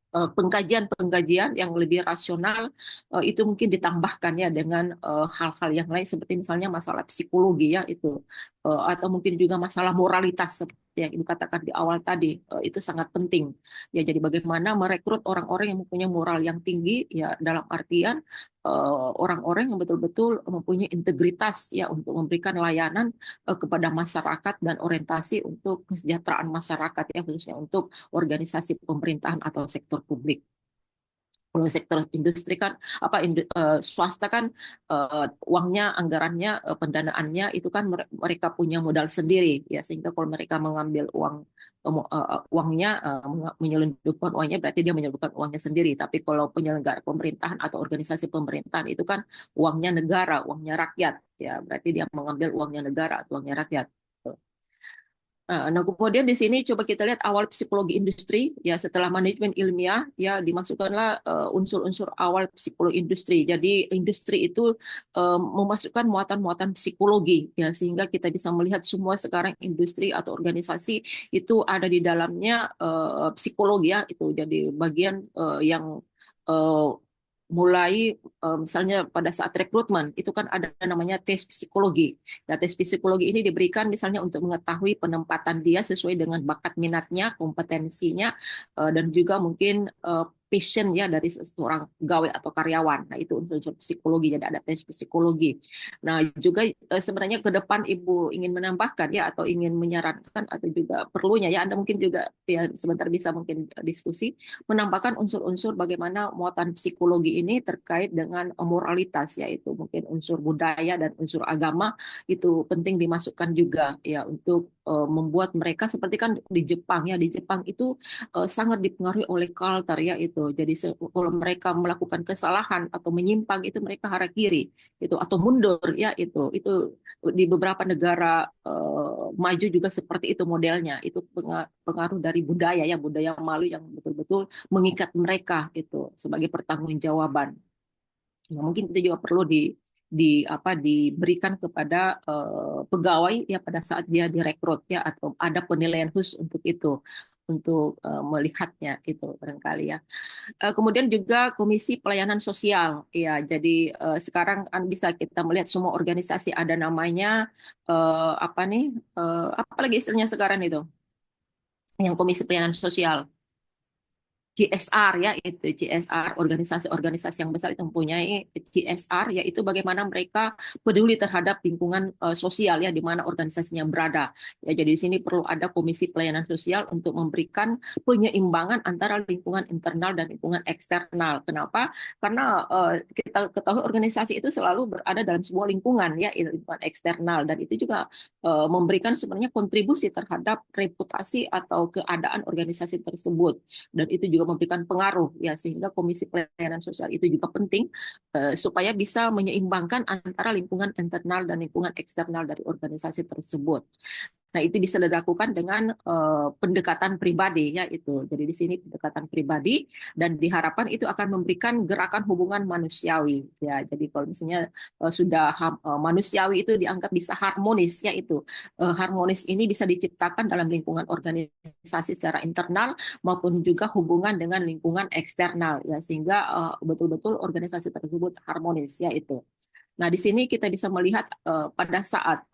pengkajian-pengkajian yang lebih rasional itu mungkin ditambahkan ya dengan hal-hal yang lain seperti misalnya masalah psikologi ya itu, atau mungkin juga masalah moralitas seperti yang Ibu katakan di awal tadi, itu sangat penting. Ya, jadi bagaimana merekrut orang-orang yang mempunyai moral yang tinggi, ya dalam artian orang-orang yang betul-betul mempunyai integritas ya untuk memberikan layanan kepada masyarakat dan orientasi untuk kesejahteraan masyarakat ya khususnya untuk organisasi pemerintahan atau sektor publik. Kalau sektor industri kan swasta kan uangnya, anggarannya, pendanaannya itu kan mereka punya modal sendiri ya, sehingga kalau mereka mengambil uangnya, menyelundupkan uangnya, berarti dia menyelundupkan uangnya sendiri. Tapi kalau penyelenggara pemerintahan atau organisasi pemerintahan itu kan uangnya negara, uangnya rakyat ya, berarti dia mengambil uangnya negara atau uangnya rakyat. Nah, kemudian di sini coba kita lihat awal psikologi industri ya, setelah manajemen ilmiah ya dimasukkanlah unsur-unsur awal psikologi industri. Jadi industri itu memasukkan muatan-muatan psikologi ya, sehingga kita bisa melihat semua sekarang industri atau organisasi itu ada di dalamnya psikologi ya, itu jadi bagian yang eh, mulai misalnya pada saat rekrutmen itu kan ada namanya tes psikologi. Nah, tes psikologi ini diberikan misalnya untuk mengetahui penempatan dia sesuai dengan bakat minatnya, kompetensinya, dan juga mungkin passion ya dari seorang pegawai atau karyawan. Nah, itu unsur-unsur psikologi, jadi ada tes psikologi. Nah, juga sebenarnya ke depan Ibu ingin menambahkan ya atau ingin menyarankan atau juga perlunya ya, Anda mungkin juga ya sebentar bisa mungkin diskusi menambahkan unsur-unsur bagaimana muatan psikologi ini terkait dengan moralitas, yaitu mungkin unsur budaya dan unsur agama itu penting dimasukkan juga ya untuk membuat mereka seperti kan di Jepang ya, di Jepang itu sangat dipengaruhi oleh culture ya itu. Jadi kalau mereka melakukan kesalahan atau menyimpang itu mereka harakiri itu atau mundur ya itu di beberapa negara maju juga seperti itu modelnya. Itu pengaruh dari budaya ya, budaya malu yang betul-betul mengikat mereka itu sebagai pertanggungjawaban. Nah, mungkin itu juga perlu diberikan kepada pegawai ya pada saat dia direkrut ya, atau ada penilaian khusus untuk itu untuk melihatnya itu barangkali ya. Kemudian juga Komisi Pelayanan Sosial ya. Jadi sekarang kan bisa kita melihat semua organisasi ada namanya apa nih, apa lagi istilahnya sekarang itu yang Komisi Pelayanan Sosial. CSR ya, itu CSR, organisasi-organisasi yang besar itu mempunyai CSR, yaitu bagaimana mereka peduli terhadap lingkungan sosial ya di mana organisasinya berada ya. Jadi di sini perlu ada Komisi Pelayanan Sosial untuk memberikan penyeimbangan antara lingkungan internal dan lingkungan eksternal. Kenapa? Karena kita ketahui organisasi itu selalu berada dalam sebuah lingkungan ya, lingkungan eksternal, dan itu juga memberikan sebenarnya kontribusi terhadap reputasi atau keadaan organisasi tersebut, dan itu juga memberikan pengaruh ya, sehingga Komisi Pelayanan Sosial itu juga penting supaya bisa menyeimbangkan antara lingkungan internal dan lingkungan eksternal dari organisasi tersebut. Nah, itu bisa dilakukan dengan pendekatan pribadi ya itu. Jadi di sini pendekatan pribadi, dan diharapkan itu akan memberikan gerakan hubungan manusiawi ya. Jadi kalau misalnya sudah manusiawi itu dianggap bisa harmonis ya itu. Harmonis ini bisa diciptakan dalam lingkungan organisasi secara internal maupun juga hubungan dengan lingkungan eksternal ya, sehingga betul-betul organisasi tersebut harmonis ya itu. Nah, di sini kita bisa melihat pada saat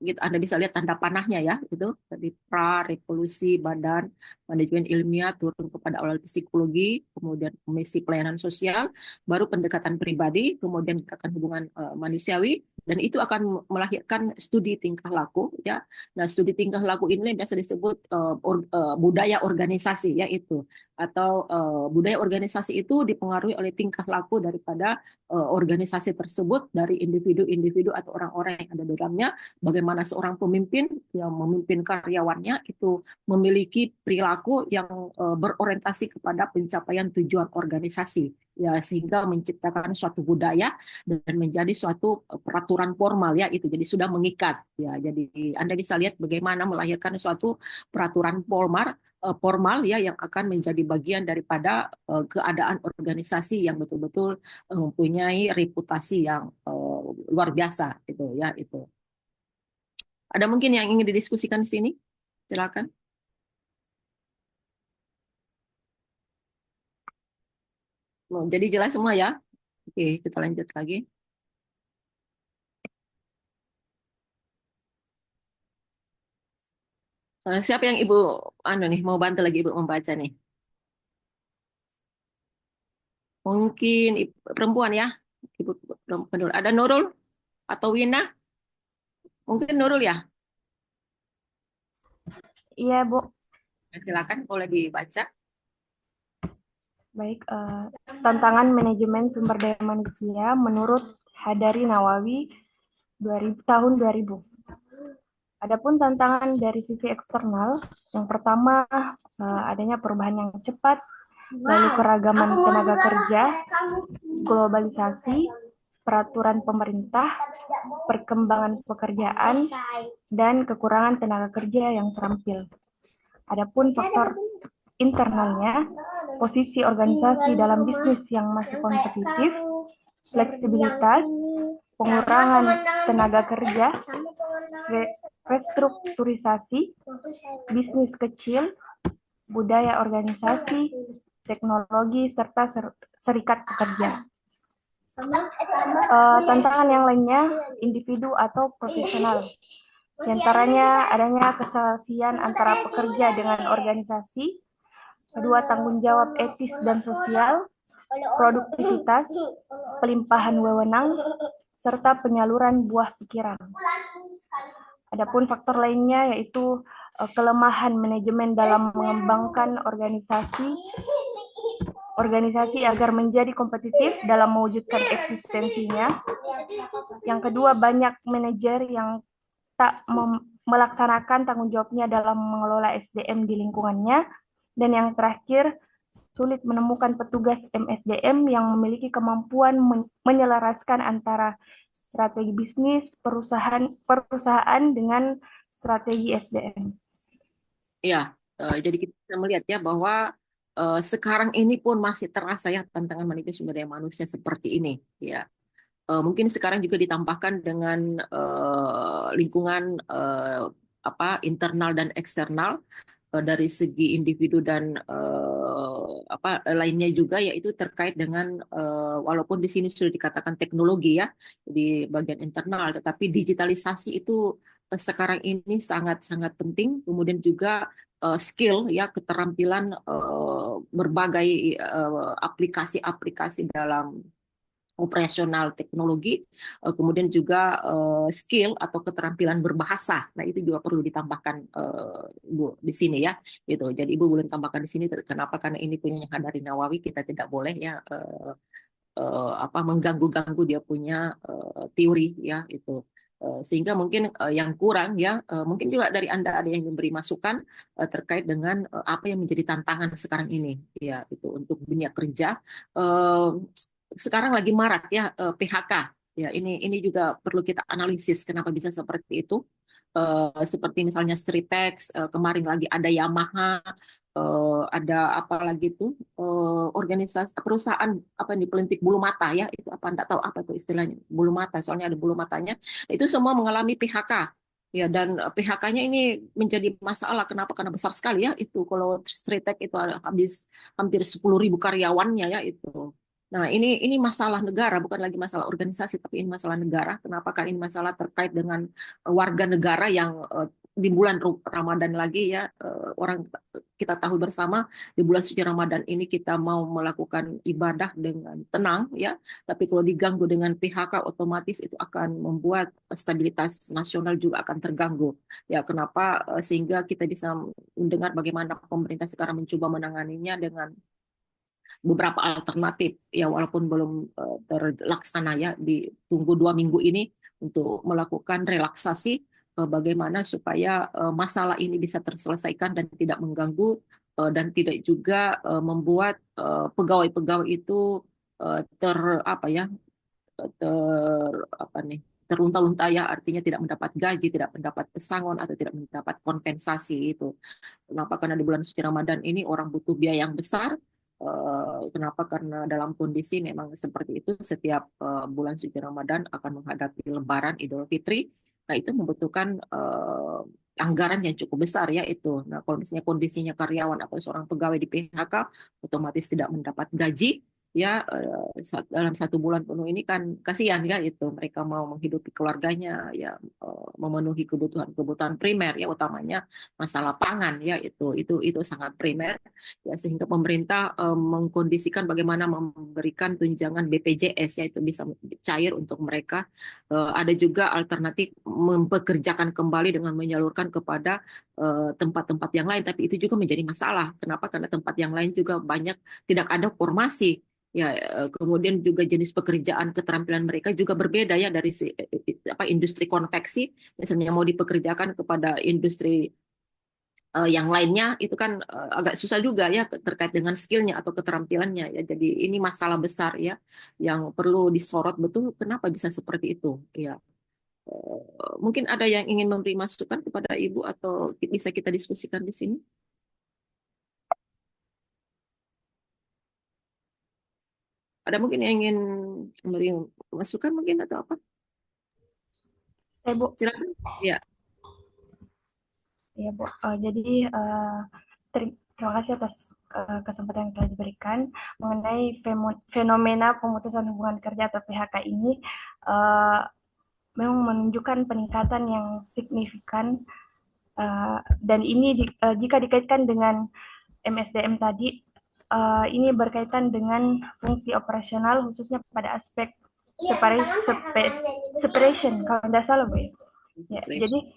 Anda bisa lihat tanda panahnya ya, itu tadi revolusi, badan manajemen ilmiah, turun kepada awal psikologi, kemudian komisi pelayanan sosial, baru pendekatan pribadi, kemudian gerakan hubungan manusiawi, dan itu akan melahirkan studi tingkah laku ya. Nah, studi tingkah laku ini biasa disebut budaya organisasi ya itu, atau budaya organisasi itu dipengaruhi oleh tingkah laku daripada organisasi tersebut, dari individu-individu atau orang-orang yang ada di dalamnya, bagaimana seorang pemimpin yang memimpin karyawannya itu memiliki perilaku yang berorientasi kepada pencapaian tujuan organisasi ya, sehingga menciptakan suatu budaya dan menjadi suatu peraturan formal ya itu, jadi sudah mengikat ya. Jadi Anda bisa lihat bagaimana melahirkan suatu peraturan formal ya, yang akan menjadi bagian daripada keadaan organisasi yang betul-betul mempunyai reputasi yang luar biasa itu ya itu. Ada mungkin yang ingin didiskusikan di sini? Silakan. Jadi jelas semua ya? Oke, kita lanjut lagi. Siapa yang Ibu nih mau bantu lagi Ibu membaca nih? Mungkin perempuan ya. Ibu perempuan dulu. Ada Nurul atau Wina? Mungkin Nurul ya. Iya, Bu. Silakan boleh dibaca. Baik, tantangan manajemen sumber daya manusia menurut Hadari Nawawi tahun 2000. Adapun tantangan dari sisi eksternal, yang pertama adanya perubahan yang cepat, lalu keragaman tenaga kerja, globalisasi, peraturan pemerintah, perkembangan pekerjaan, dan kekurangan tenaga kerja yang terampil. Adapun faktor internalnya, posisi organisasi dalam bisnis yang masih kompetitif, fleksibilitas, pengurangan tenaga kerja, restrukturisasi, bisnis kecil, budaya organisasi, teknologi, serta serikat pekerja. Tantangan yang lainnya, individu atau profesional. Di antaranya adanya keselasian antara pekerja dengan organisasi, kedua tanggung jawab etis dan sosial, produktivitas, pelimpahan wewenang, serta penyaluran buah pikiran. Adapun faktor lainnya yaitu kelemahan manajemen dalam mengembangkan organisasi agar menjadi kompetitif dalam mewujudkan eksistensinya. Yang kedua, banyak manajer yang tak melaksanakan tanggung jawabnya dalam mengelola SDM di lingkungannya. Dan yang terakhir, sulit menemukan petugas MSDM yang memiliki kemampuan menyelaraskan antara strategi bisnis perusahaan dengan strategi SDM. Ya, jadi kita bisa melihat ya bahwa sekarang ini pun masih terasa ya tantangan manajemen sumber daya manusia seperti ini. Ya, mungkin sekarang juga ditambahkan dengan lingkungan internal dan eksternal dari segi individu dan lainnya juga, yaitu terkait dengan walaupun di sini sudah dikatakan teknologi ya di bagian internal, tetapi digitalisasi itu sekarang ini sangat-sangat penting. Kemudian juga skill ya, keterampilan berbagai aplikasi-aplikasi dalam operasional teknologi, kemudian juga skill atau keterampilan berbahasa. Nah, itu juga perlu ditambahkan Ibu di sini ya. Gitu. Jadi Ibu boleh tambahkan di sini. Kenapa? Karena ini punya Hadari Nawawi, kita tidak boleh ya mengganggu-ganggu dia punya teori ya itu. Sehingga mungkin yang kurang ya, mungkin juga dari Anda ada yang memberi masukan terkait dengan apa yang menjadi tantangan sekarang ini ya, itu untuk dunia kerja. Sekarang lagi marak ya PHK ya, ini juga perlu kita analisis kenapa bisa seperti itu. Seperti misalnya Stritex, kemarin lagi ada Yamaha, ada apa lagi tuh organisasi perusahaan apa yang dipelintir bulu mata ya, itu apa enggak tahu apa itu istilahnya bulu mata, soalnya ada bulu matanya. Itu semua mengalami PHK ya, dan PHK-nya ini menjadi masalah. Kenapa? Karena besar sekali ya itu. Kalau Stritex itu ada habis hampir 10.000 karyawannya ya itu. Nah, ini masalah negara, bukan lagi masalah organisasi, tapi ini masalah negara. Kenapa? Kan ini masalah terkait dengan warga negara yang di bulan Ramadan lagi ya, orang kita tahu bersama di bulan suci Ramadan ini kita mau melakukan ibadah dengan tenang ya, tapi kalau diganggu dengan PHK otomatis itu akan membuat stabilitas nasional juga akan terganggu. Ya, kenapa? Sehingga kita bisa mendengar bagaimana pemerintah sekarang mencoba menanganinya dengan beberapa alternatif ya, walaupun belum terlaksana ya, ditunggu 2 minggu ini untuk melakukan relaksasi bagaimana supaya masalah ini bisa terselesaikan dan tidak mengganggu dan tidak juga membuat pegawai-pegawai itu ter apa ya ter apa nih terlunta-lunta ya, artinya tidak mendapat gaji, tidak mendapat pesangon atau tidak mendapat kompensasi itu. Kenapa? Karena di bulan suci Ramadan ini orang butuh biaya yang besar. Kenapa? Karena dalam kondisi memang seperti itu, setiap bulan suci Ramadan akan menghadapi Lebaran, Idul Fitri. Nah, itu membutuhkan anggaran yang cukup besar ya itu. Nah, kalau misalnya kondisinya karyawan atau seorang pegawai di PHK, otomatis tidak mendapat gaji. ya dalam 1 bulan penuh ini kan kasihan ya itu mereka mau menghidupi keluarganya ya, memenuhi kebutuhan primer ya, utamanya masalah pangan ya, itu sangat primer ya, sehingga pemerintah mengkondisikan bagaimana memberikan tunjangan BPJS ya, itu bisa cair untuk mereka. Ada juga alternatif mempekerjakan kembali dengan menyalurkan kepada tempat-tempat yang lain, tapi itu juga menjadi masalah. Kenapa? Karena tempat yang lain juga banyak tidak ada formasi. Ya, kemudian juga jenis pekerjaan keterampilan mereka juga berbeda ya, dari industri konveksi misalnya mau dipekerjakan kepada industri yang lainnya itu kan agak susah juga ya terkait dengan skillnya atau keterampilannya ya. Jadi ini masalah besar ya yang perlu disorot betul, kenapa bisa seperti itu ya. Mungkin ada yang ingin memberi masukan kepada Ibu atau bisa kita diskusikan di sini. Ada mungkin yang ingin memberi masukan mungkin atau apa? Bu. Silakan. Ya. Ya, Bu. Jadi terima kasih atas kesempatan yang telah diberikan mengenai fenomena pemutusan hubungan kerja atau PHK ini. Memang menunjukkan peningkatan yang signifikan, dan ini jika dikaitkan dengan MSDM tadi, ini berkaitan dengan fungsi operasional khususnya pada aspek separation kalau tidak salah, Bu. Ya, jadi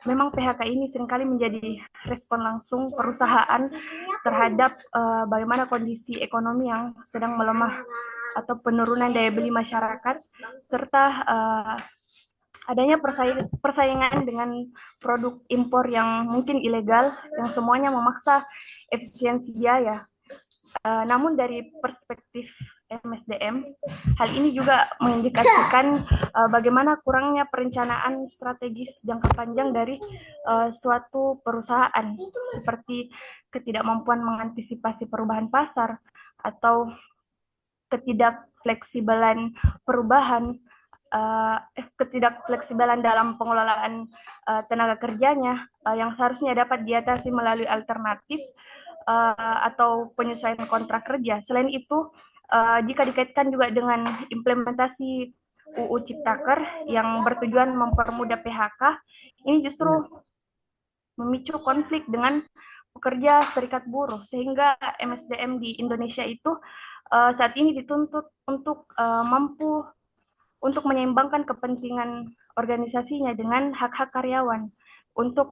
memang PHK ini seringkali menjadi respon langsung perusahaan terhadap bagaimana kondisi ekonomi yang sedang melemah atau penurunan daya beli masyarakat, serta adanya persaingan dengan produk impor yang mungkin ilegal, yang semuanya memaksa efisiensi biaya. Namun dari perspektif MSDM, hal ini juga mengindikasikan bagaimana kurangnya perencanaan strategis jangka panjang dari suatu perusahaan, seperti ketidakmampuan mengantisipasi perubahan pasar atau ketidakfleksibelan ketidakfleksibelan dalam pengelolaan tenaga kerjanya yang seharusnya dapat diatasi melalui alternatif atau penyesuaian kontrak kerja. Selain itu, jika dikaitkan juga dengan implementasi UU Ciptaker yang bertujuan mempermudah PHK, ini justru memicu konflik dengan pekerja serikat buruh, sehingga MSDM di Indonesia itu saat ini dituntut untuk mampu untuk menyeimbangkan kepentingan organisasinya dengan hak-hak karyawan untuk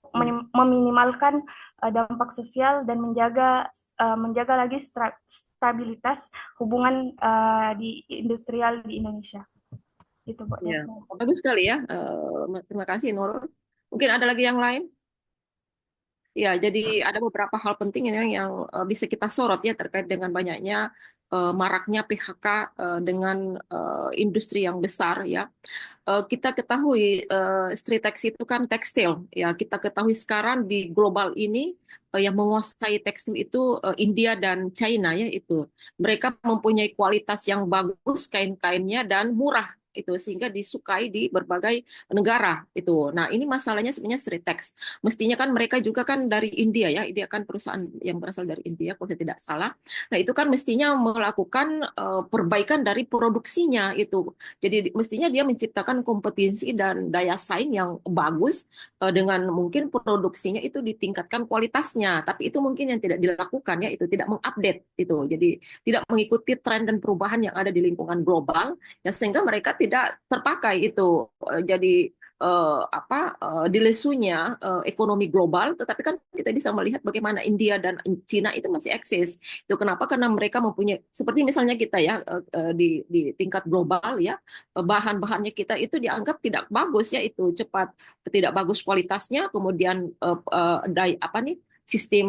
meminimalkan dampak sosial dan menjaga lagi stabilitas hubungan di industrial di Indonesia. Itu, Bu. Ya, bagus sekali ya. Terima kasih, Nurul. Mungkin ada lagi yang lain? Ya, jadi ada beberapa hal penting yang bisa kita sorot ya terkait dengan banyaknya maraknya PHK dengan industri yang besar ya. Kita ketahui Stritex itu kan tekstil ya. Kita ketahui sekarang di global ini yang menguasai tekstil itu India dan China ya itu. Mereka mempunyai kualitas yang bagus kain-kainnya dan murah itu, sehingga disukai di berbagai negara itu. Nah, ini masalahnya sebenarnya Stritex. Mestinya kan mereka juga kan dari India ya. Dia kan perusahaan yang berasal dari India kalau saya tidak salah. Nah, itu kan mestinya melakukan perbaikan dari produksinya itu. Jadi mestinya dia menciptakan kompetisi dan daya saing yang bagus dengan mungkin produksinya itu ditingkatkan kualitasnya. Tapi itu mungkin yang tidak dilakukan ya, itu tidak mengupdate itu. Jadi tidak mengikuti tren dan perubahan yang ada di lingkungan global ya, sehingga mereka tidak terpakai itu. Jadi dilesunya ekonomi global, tetapi kan kita bisa melihat bagaimana India dan Cina itu masih eksis. Itu kenapa? Karena mereka mempunyai seperti misalnya kita ya di tingkat global ya, bahan-bahannya kita itu dianggap tidak bagus ya, itu cepat tidak bagus kualitasnya, kemudian sistem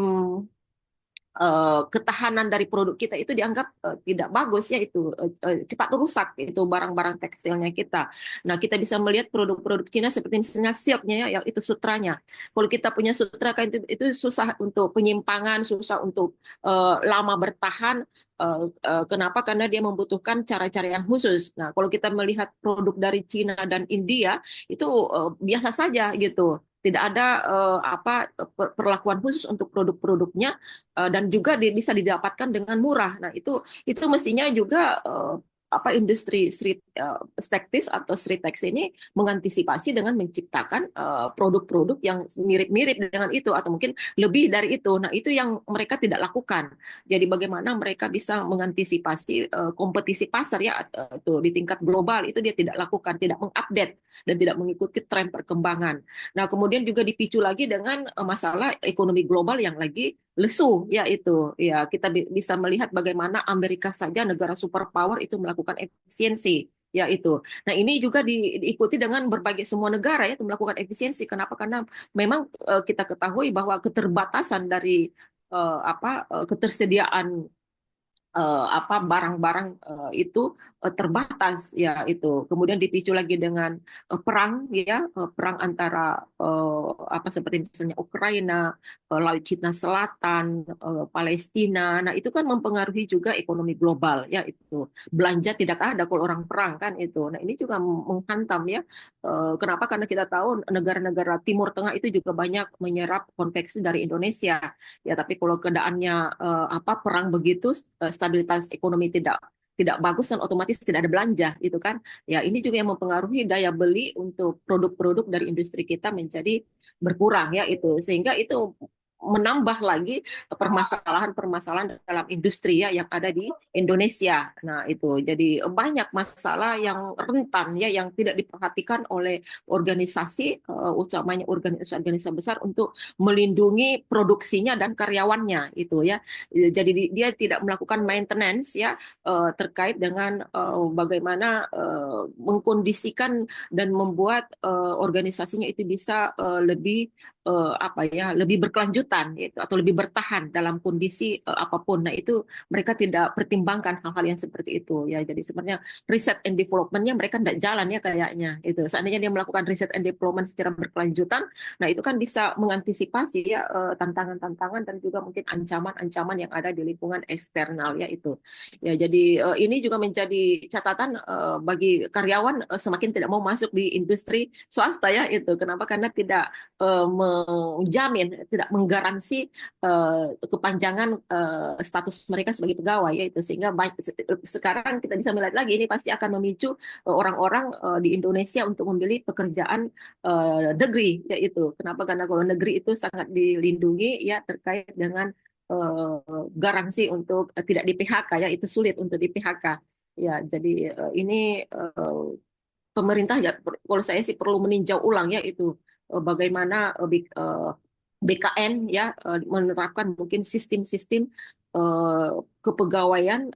ketahanan dari produk kita itu dianggap tidak bagus ya, itu cepat rusak itu barang-barang tekstilnya kita. Nah, kita bisa melihat produk-produk Cina seperti misalnya silknya ya, itu sutranya. Kalau kita punya sutra kain itu susah untuk penyimpangan, susah untuk lama bertahan. Kenapa? Karena dia membutuhkan cara-cara yang khusus. Nah, kalau kita melihat produk dari Cina dan India itu biasa saja gitu. Tidak ada perlakuan khusus untuk produk-produknya, dan juga bisa didapatkan dengan murah. Nah, itu mestinya juga industri street tektis atau street tax ini mengantisipasi dengan menciptakan produk-produk yang mirip-mirip dengan itu atau mungkin lebih dari itu. Nah, itu yang mereka tidak lakukan. Jadi bagaimana mereka bisa mengantisipasi kompetisi pasar ya, itu di tingkat global itu dia tidak lakukan, tidak mengupdate dan tidak mengikuti tren perkembangan. Nah, kemudian juga dipicu lagi dengan masalah ekonomi global yang lagi lesu, ya itu. Ya, kita bisa melihat bagaimana Amerika saja negara superpower itu melakukan efisiensi, ya itu. Nah, ini juga diikuti dengan berbagai semua negara ya itu melakukan efisiensi. Kenapa? Karena memang kita ketahui bahwa keterbatasan dari ketersediaan barang-barang itu terbatas ya itu. Kemudian dipicu lagi dengan perang ya, perang antara seperti misalnya Ukraina, Laut Cina Selatan, Palestina. Nah, itu kan mempengaruhi juga ekonomi global ya itu. Belanja tidak ada kalau orang perang kan itu. Nah, ini juga menghantam ya. Kenapa? Karena kita tahu negara-negara Timur Tengah itu juga banyak menyerap konveksi dari Indonesia. Ya, tapi kalau keadaannya perang begitu, stabilitas ekonomi tidak bagus kan otomatis tidak ada belanja gitu kan. Ya, ini juga yang mempengaruhi daya beli untuk produk-produk dari industri kita menjadi berkurang ya itu. Sehingga itu menambah lagi permasalahan-permasalahan dalam industri ya yang ada di Indonesia. Nah, itu jadi banyak masalah yang rentan ya yang tidak diperhatikan oleh organisasi, utamanya organisasi besar untuk melindungi produksinya dan karyawannya itu ya. Jadi dia tidak melakukan maintenance ya terkait dengan bagaimana mengkondisikan dan membuat organisasinya itu bisa lebih berkelanjutan gitu atau lebih bertahan dalam kondisi apapun. Nah, itu mereka tidak pertimbangkan hal-hal yang seperti itu ya. Jadi sebenarnya riset and development-nya mereka tidak jalan ya kayaknya itu. Seandainya dia melakukan riset and development secara berkelanjutan, nah itu kan bisa mengantisipasi ya tantangan-tantangan dan juga mungkin ancaman-ancaman yang ada di lingkungan eksternal ya itu. Ya, jadi ini juga menjadi catatan bagi karyawan semakin tidak mau masuk di industri swasta ya itu. Kenapa? Karena tidak menjamin, tidak menggaransi kepanjangan status mereka sebagai pegawai ya itu. Sehingga sekarang kita bisa melihat lagi ini pasti akan memicu orang-orang di Indonesia untuk memilih pekerjaan negeri yaitu. Kenapa? Karena kalau negeri itu sangat dilindungi ya terkait dengan garansi untuk tidak di PHK ya itu sulit untuk di PHK. Ya, jadi ini pemerintah ya kalau saya sih perlu meninjau ulang ya itu bagaimana BKN ya menerapkan mungkin sistem-sistem kepegawaian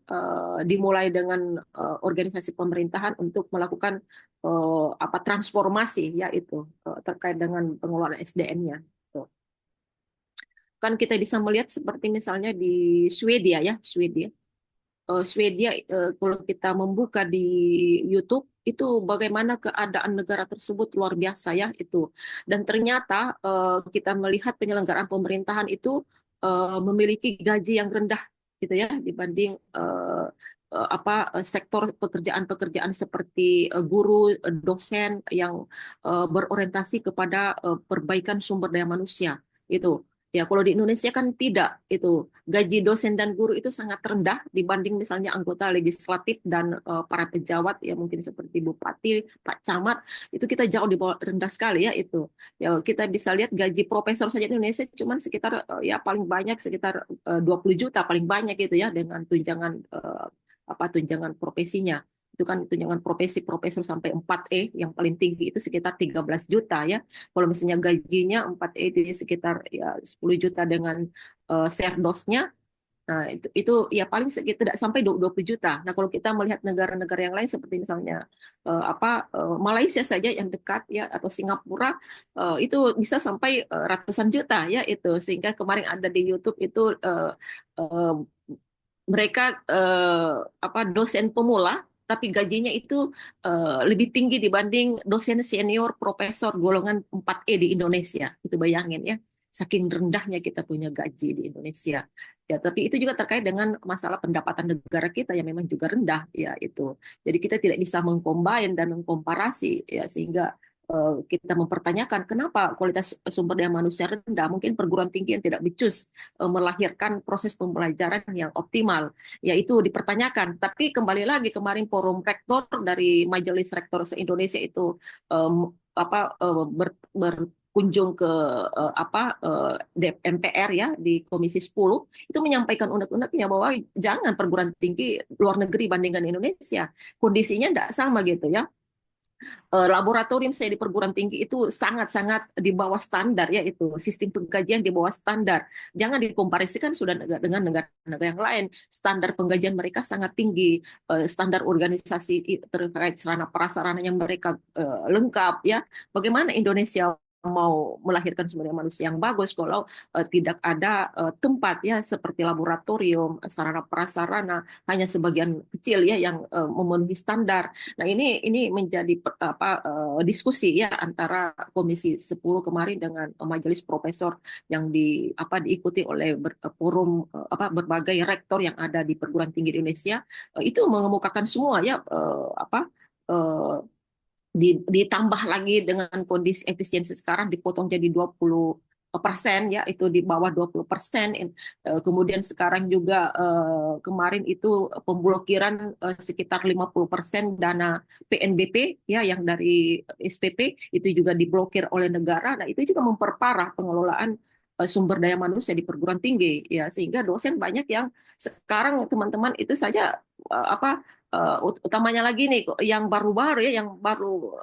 dimulai dengan organisasi pemerintahan untuk melakukan transformasi ya itu terkait dengan pengelolaan SDM-nya. Kan kita bisa melihat seperti misalnya di Swedia ya, Swedia kalau kita membuka di YouTube itu bagaimana keadaan negara tersebut luar biasa ya itu. Dan ternyata kita melihat penyelenggaraan pemerintahan itu memiliki gaji yang rendah gitu ya dibanding sektor pekerjaan-pekerjaan seperti guru, dosen yang berorientasi kepada perbaikan sumber daya manusia itu. Ya, kalau di Indonesia kan tidak itu gaji dosen dan guru itu sangat rendah dibanding misalnya anggota legislatif dan para pejabat ya mungkin seperti bupati, Pak Camat itu kita jauh di bawah rendah sekali ya itu. Ya kita bisa lihat gaji profesor saja di Indonesia cuma sekitar ya paling banyak sekitar 20 juta paling banyak gitu ya dengan tunjangan profesinya. Itu kan tunjangan profesi profesor sampai 4E yang paling tinggi itu sekitar 13 juta ya. Kalau misalnya gajinya 4E itu sekitar ya 10 juta dengan serdosnya. Nah, itu ya paling sekitar tidak sampai 20 juta. Nah, kalau kita melihat negara-negara yang lain seperti misalnya Malaysia saja yang dekat ya atau Singapura itu bisa sampai ratusan juta ya itu. Sehingga kemarin ada di YouTube itu uh, mereka dosen pemula tapi gajinya itu lebih tinggi dibanding dosen senior profesor golongan 4E di Indonesia. Itu bayangin ya, saking rendahnya kita punya gaji di Indonesia. Ya, tapi itu juga terkait dengan masalah pendapatan negara kita yang memang juga rendah ya itu. Jadi kita tidak bisa mengcombine dan mengkomparasi ya sehingga kita mempertanyakan kenapa kualitas sumber daya manusia rendah, mungkin perguruan tinggi yang tidak becus melahirkan proses pembelajaran yang optimal, yaitu dipertanyakan. Tapi kembali lagi kemarin forum rektor dari Majelis Rektor se-Indonesia itu berkunjung ke MPR ya di Komisi 10 itu menyampaikan unek-uneknya bahwa jangan perguruan tinggi luar negeri bandingkan Indonesia, kondisinya tidak sama gitu ya. Laboratorium saya di perguruan tinggi itu sangat-sangat di bawah standar ya, itu sistem pengkajian di bawah standar. Jangan dikomparasikan sudah dengan negara-negara yang lain. Standar pengkajian mereka sangat tinggi, standar organisasi terkait sarana prasarananya mereka lengkap ya. Bagaimana Indonesia mau melahirkan sumber daya manusia yang bagus kalau tidak ada tempat ya seperti laboratorium, sarana prasarana hanya sebagian kecil ya yang memenuhi standar. Nah, ini menjadi diskusi ya antara Komisi 10 kemarin dengan majelis profesor yang diikuti oleh forum berbagai rektor yang ada di perguruan tinggi di Indonesia. Itu mengemukakan semua ya ditambah lagi dengan kondisi efisiensi sekarang dipotong jadi 20% ya, itu di bawah 20%. Kemudian sekarang juga kemarin itu pemblokiran sekitar 50% dana PNBP ya yang dari SPP itu juga diblokir oleh negara. Nah, itu juga memperparah pengelolaan sumber daya manusia di perguruan tinggi ya, sehingga dosen banyak yang sekarang teman-teman itu saja utamanya lagi nih yang baru-baru ya, yang baru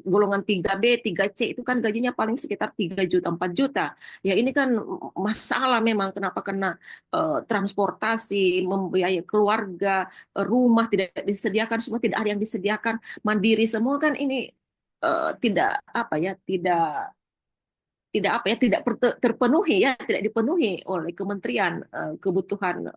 golongan 3B, 3C itu kan gajinya paling sekitar 3 juta, 4 juta. Ya ini kan masalah memang kenapa, karena transportasi, membiayai keluarga, rumah tidak disediakan, semua tidak ada yang disediakan, mandiri semua kan ini tidak tidak terpenuhi ya, tidak dipenuhi oleh kementerian kebutuhan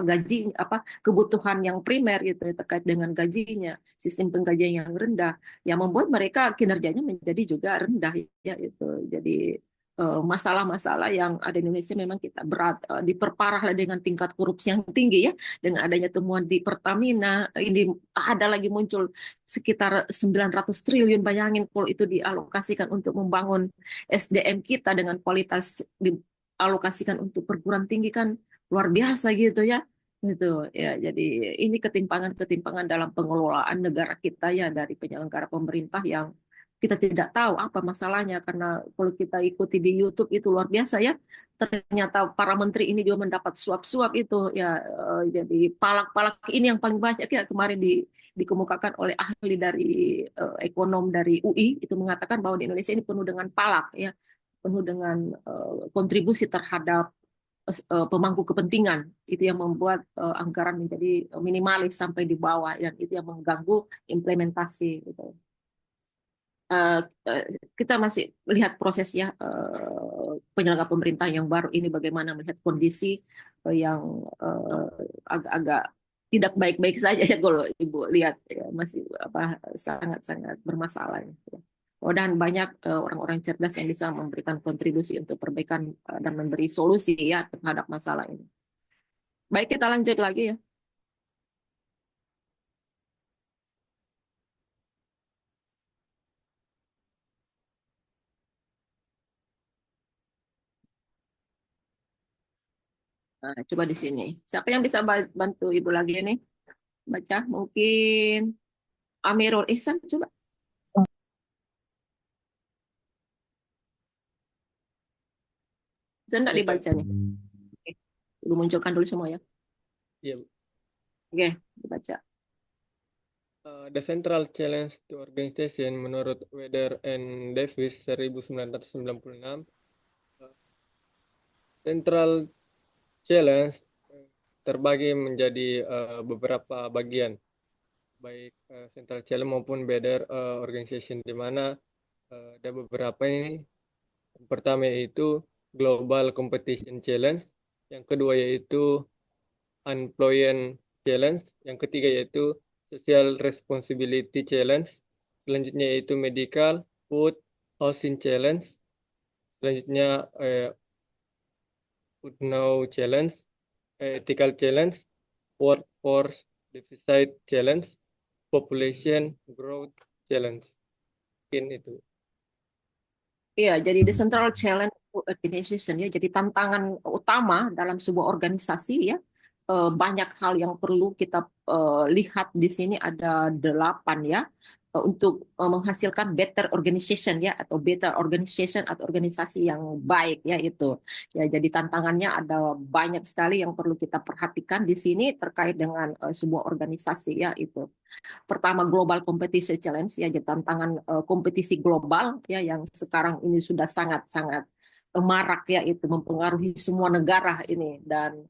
gaji kebutuhan yang primer gitu ya, terkait dengan gajinya, sistem penggajian yang rendah yang membuat mereka kinerjanya menjadi juga rendah ya itu. Jadi masalah-masalah yang ada di Indonesia memang kita berat, diperparah dengan tingkat korupsi yang tinggi ya, dengan adanya temuan di Pertamina ini ada lagi muncul sekitar 900 triliun, bayangin kalau itu dialokasikan untuk membangun SDM kita dengan kualitas dialokasikan untuk perguruan tinggi kan luar biasa gitu ya. Gitu ya. Jadi ini ketimpangan-ketimpangan dalam pengelolaan negara kita ya dari penyelenggara pemerintah yang kita tidak tahu apa masalahnya, karena kalau kita ikuti di YouTube itu luar biasa ya. Ternyata para menteri ini juga mendapat suap-suap itu ya, jadi palak-palak ini yang paling banyak ya kemarin dikemukakan oleh ahli dari ekonom dari UI itu mengatakan bahwa di Indonesia ini penuh dengan palak ya, penuh dengan kontribusi terhadap pemangku kepentingan, itu yang membuat anggaran menjadi minimalis sampai di bawah, dan itu yang mengganggu implementasi gitu. Kita masih melihat proses ya penyelenggara pemerintah yang baru ini bagaimana melihat kondisi yang agak-agak tidak baik-baik saja ya kalau Ibu lihat ya, masih sangat-sangat bermasalah ya. Dan banyak orang-orang cerdas yang bisa memberikan kontribusi untuk perbaikan dan memberi solusi ya terhadap masalah ini. Baik, kita lanjut lagi ya. Nah, coba di sini. Siapa yang bisa bantu Ibu lagi nih? Baca, mungkin Amirul Ihsan, coba. Bisa enggak Ya, dibaca nih? Oke. Ibu munculkan dulu semua ya. iya. Oke, dibaca. The Central Challenge to Organization menurut Weder and Davis 1996, Central Challenge terbagi menjadi beberapa bagian, baik Central Challenge maupun Weder Organization, di mana ada beberapa ini. Yang pertama yaitu Global Competition Challenge, yang kedua yaitu Unemployment Challenge, yang ketiga yaitu Social Responsibility Challenge, selanjutnya yaitu Medical, Food, Housing Challenge, selanjutnya Food Now Challenge, Ethical Challenge, Workforce Deficit Challenge, Population Growth Challenge. mungkin itu. Iya, jadi the central challenge for organization ya, jadi tantangan utama dalam sebuah organisasi ya. Banyak hal yang perlu kita lihat di sini ada 8 ya, untuk menghasilkan better organization ya, atau better organization atau organisasi yang baik ya itu. Ya, jadi tantangannya ada banyak sekali yang perlu kita perhatikan di sini terkait dengan sebuah organisasi ya itu. Pertama, global competition challenge ya, jadi tantangan kompetisi global ya yang sekarang ini sudah sangat-sangat marak ya, itu mempengaruhi semua negara ini. Dan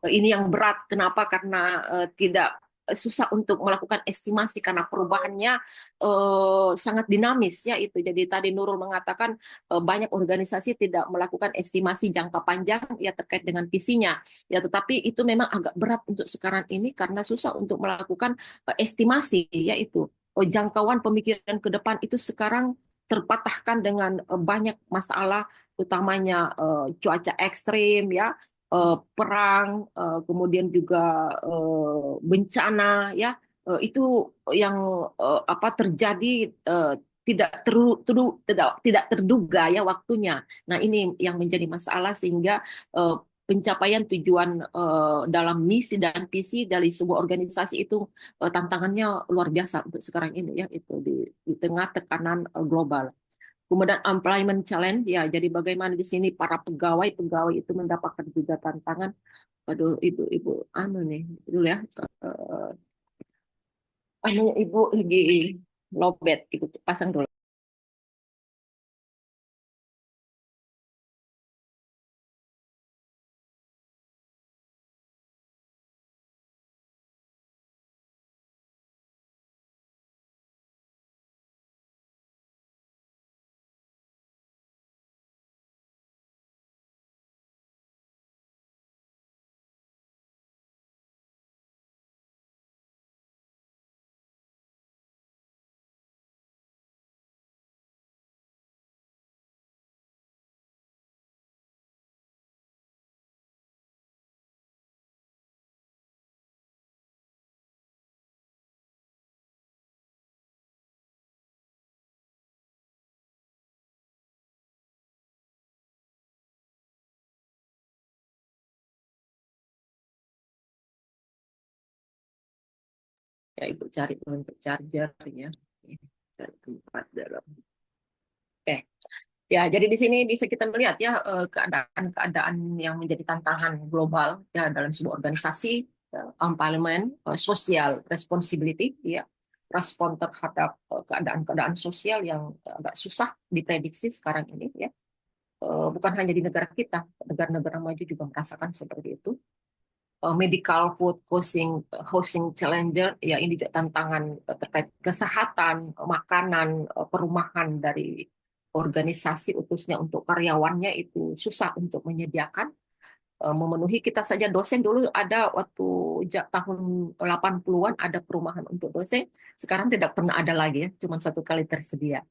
ini yang berat. Kenapa? Karena tidak susah untuk melakukan estimasi karena perubahannya sangat dinamis ya itu. Jadi tadi Nurul mengatakan banyak organisasi tidak melakukan estimasi jangka panjang ya terkait dengan visinya. Ya, tetapi itu memang agak berat untuk sekarang ini karena susah untuk melakukan estimasi ya itu. Jangkauan pemikiran ke depan itu sekarang terpatahkan dengan banyak masalah, utamanya cuaca ekstrim ya, perang, kemudian juga bencana ya. Itu yang apa terjadi tidak terduga ya waktunya. Nah, ini yang menjadi masalah sehingga pencapaian tujuan dalam misi dan visi dari sebuah organisasi itu tantangannya luar biasa untuk sekarang ini ya itu di tengah tekanan global. Kemudian employment challenge ya, jadi bagaimana di sini para pegawai itu mendapatkan juga tantangan. Aduh, ibu anu nih dulu ya, eh, anu ibu lagi lobet, ibu pasang dulu. Ya, ibu cari untuk charger ya. Cari tempat dalam. Oke. Ya, jadi di sini bisa kita melihat ya keadaan-keadaan yang menjadi tantangan global ya dalam sebuah organisasi, empowerment, social responsibility ya, respon terhadap keadaan-keadaan sosial yang agak susah diprediksi sekarang ini ya. Bukan hanya di negara kita, negara-negara maju juga merasakan seperti itu. Medical food housing challenger ya, ini juga tantangan terkait kesehatan, makanan, perumahan dari organisasi khususnya untuk karyawannya itu susah untuk menyediakan, memenuhi. Kita saja dosen dulu ada waktu tahun 80-an ada perumahan untuk dosen, sekarang tidak pernah ada lagi ya, cuma satu kali tersedia.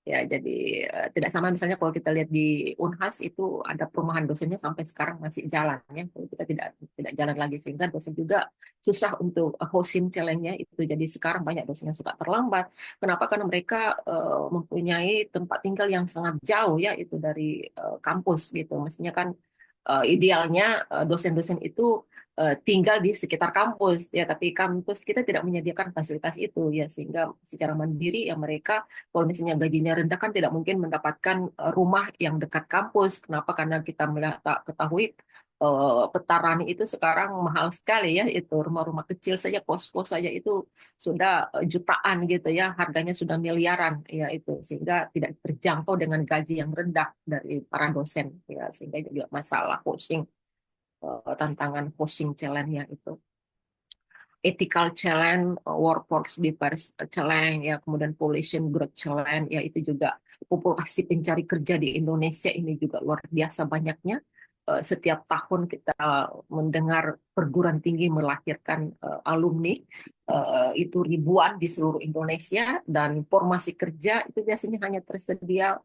Ya, jadi tidak sama misalnya kalau kita lihat di Unhas itu ada perumahan dosennya sampai sekarang masih jalan ya. Kalau kita tidak jalan lagi sehingga dosen juga susah untuk housing challenge-nya itu. Jadi sekarang banyak dosen yang suka terlambat. Kenapa? Karena mereka mempunyai tempat tinggal yang sangat jauh ya itu dari kampus gitu. Mestinya kan idealnya dosen-dosen itu tinggal di sekitar kampus ya, tapi kampus kita tidak menyediakan fasilitas itu ya, sehingga secara mandiri ya mereka kalau misalnya gajinya rendah kan tidak mungkin mendapatkan rumah yang dekat kampus. Kenapa? Karena kita ketahui Petarani itu sekarang mahal sekali ya, itu rumah-rumah kecil saja, kos-kos saja itu sudah jutaan gitu ya, harganya sudah miliaran ya itu, sehingga tidak terjangkau dengan gaji yang rendah dari para dosen ya, sehingga juga masalah housing, tantangan housing challenge-nya itu. Ethical challenge, workforce diverse challenge ya, kemudian population growth challenge ya, itu juga populasi pencari kerja di Indonesia ini juga luar biasa banyaknya. Setiap tahun kita mendengar perguruan tinggi melahirkan alumni itu ribuan di seluruh Indonesia, dan formasi kerja itu biasanya hanya tersedia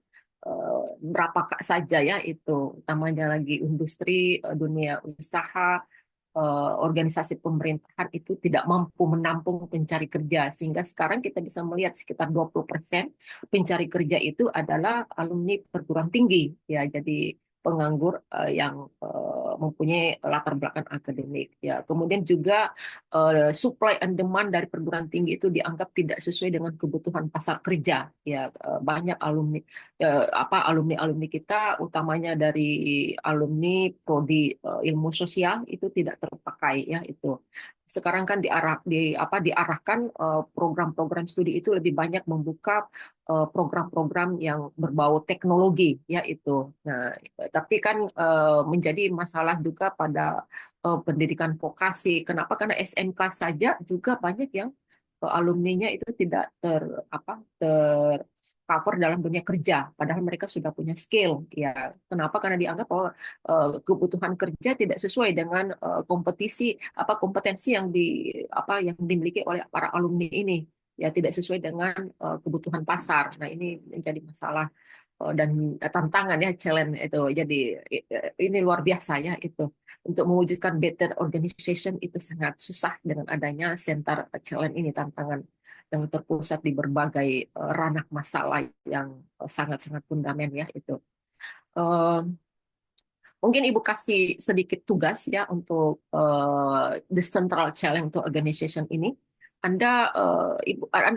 berapa saja ya itu, utamanya lagi industri, dunia usaha, organisasi pemerintahan itu tidak mampu menampung pencari kerja, sehingga sekarang kita bisa melihat sekitar 20% pencari kerja itu adalah alumni perguruan tinggi, ya, jadi penganggur yang mempunyai latar belakang akademik, ya. Kemudian juga supply and demand dari perguruan tinggi itu dianggap tidak sesuai dengan kebutuhan pasar kerja, ya. Banyak alumni alumni kita, utamanya dari alumni prodi ilmu sosial, itu tidak terpakai, ya, itu. Sekarang kan diarahkan program-program studi itu lebih banyak membuka program-program yang berbau teknologi, ya, itu. Nah, tapi kan menjadi masalah juga pada pendidikan vokasi. Kenapa? Karena SMK saja juga banyak yang alumninya itu tidak ter cover dalam dunia kerja, padahal mereka sudah punya skill, ya. Kenapa? Karena dianggap bahwa kebutuhan kerja tidak sesuai dengan kompetensi yang dimiliki oleh para alumni ini, ya, tidak sesuai dengan kebutuhan pasar. Nah, ini menjadi masalah dan tantangan, ya, challenge itu. Jadi ini luar biasa, ya, itu. Untuk mewujudkan better organization itu sangat susah dengan adanya center challenge ini, tantangan yang terpusat di berbagai ranah masalah yang sangat-sangat fundamental, ya, itu. Eh, Mungkin Ibu kasih sedikit tugas, ya, untuk the central challenge to organization ini. Anda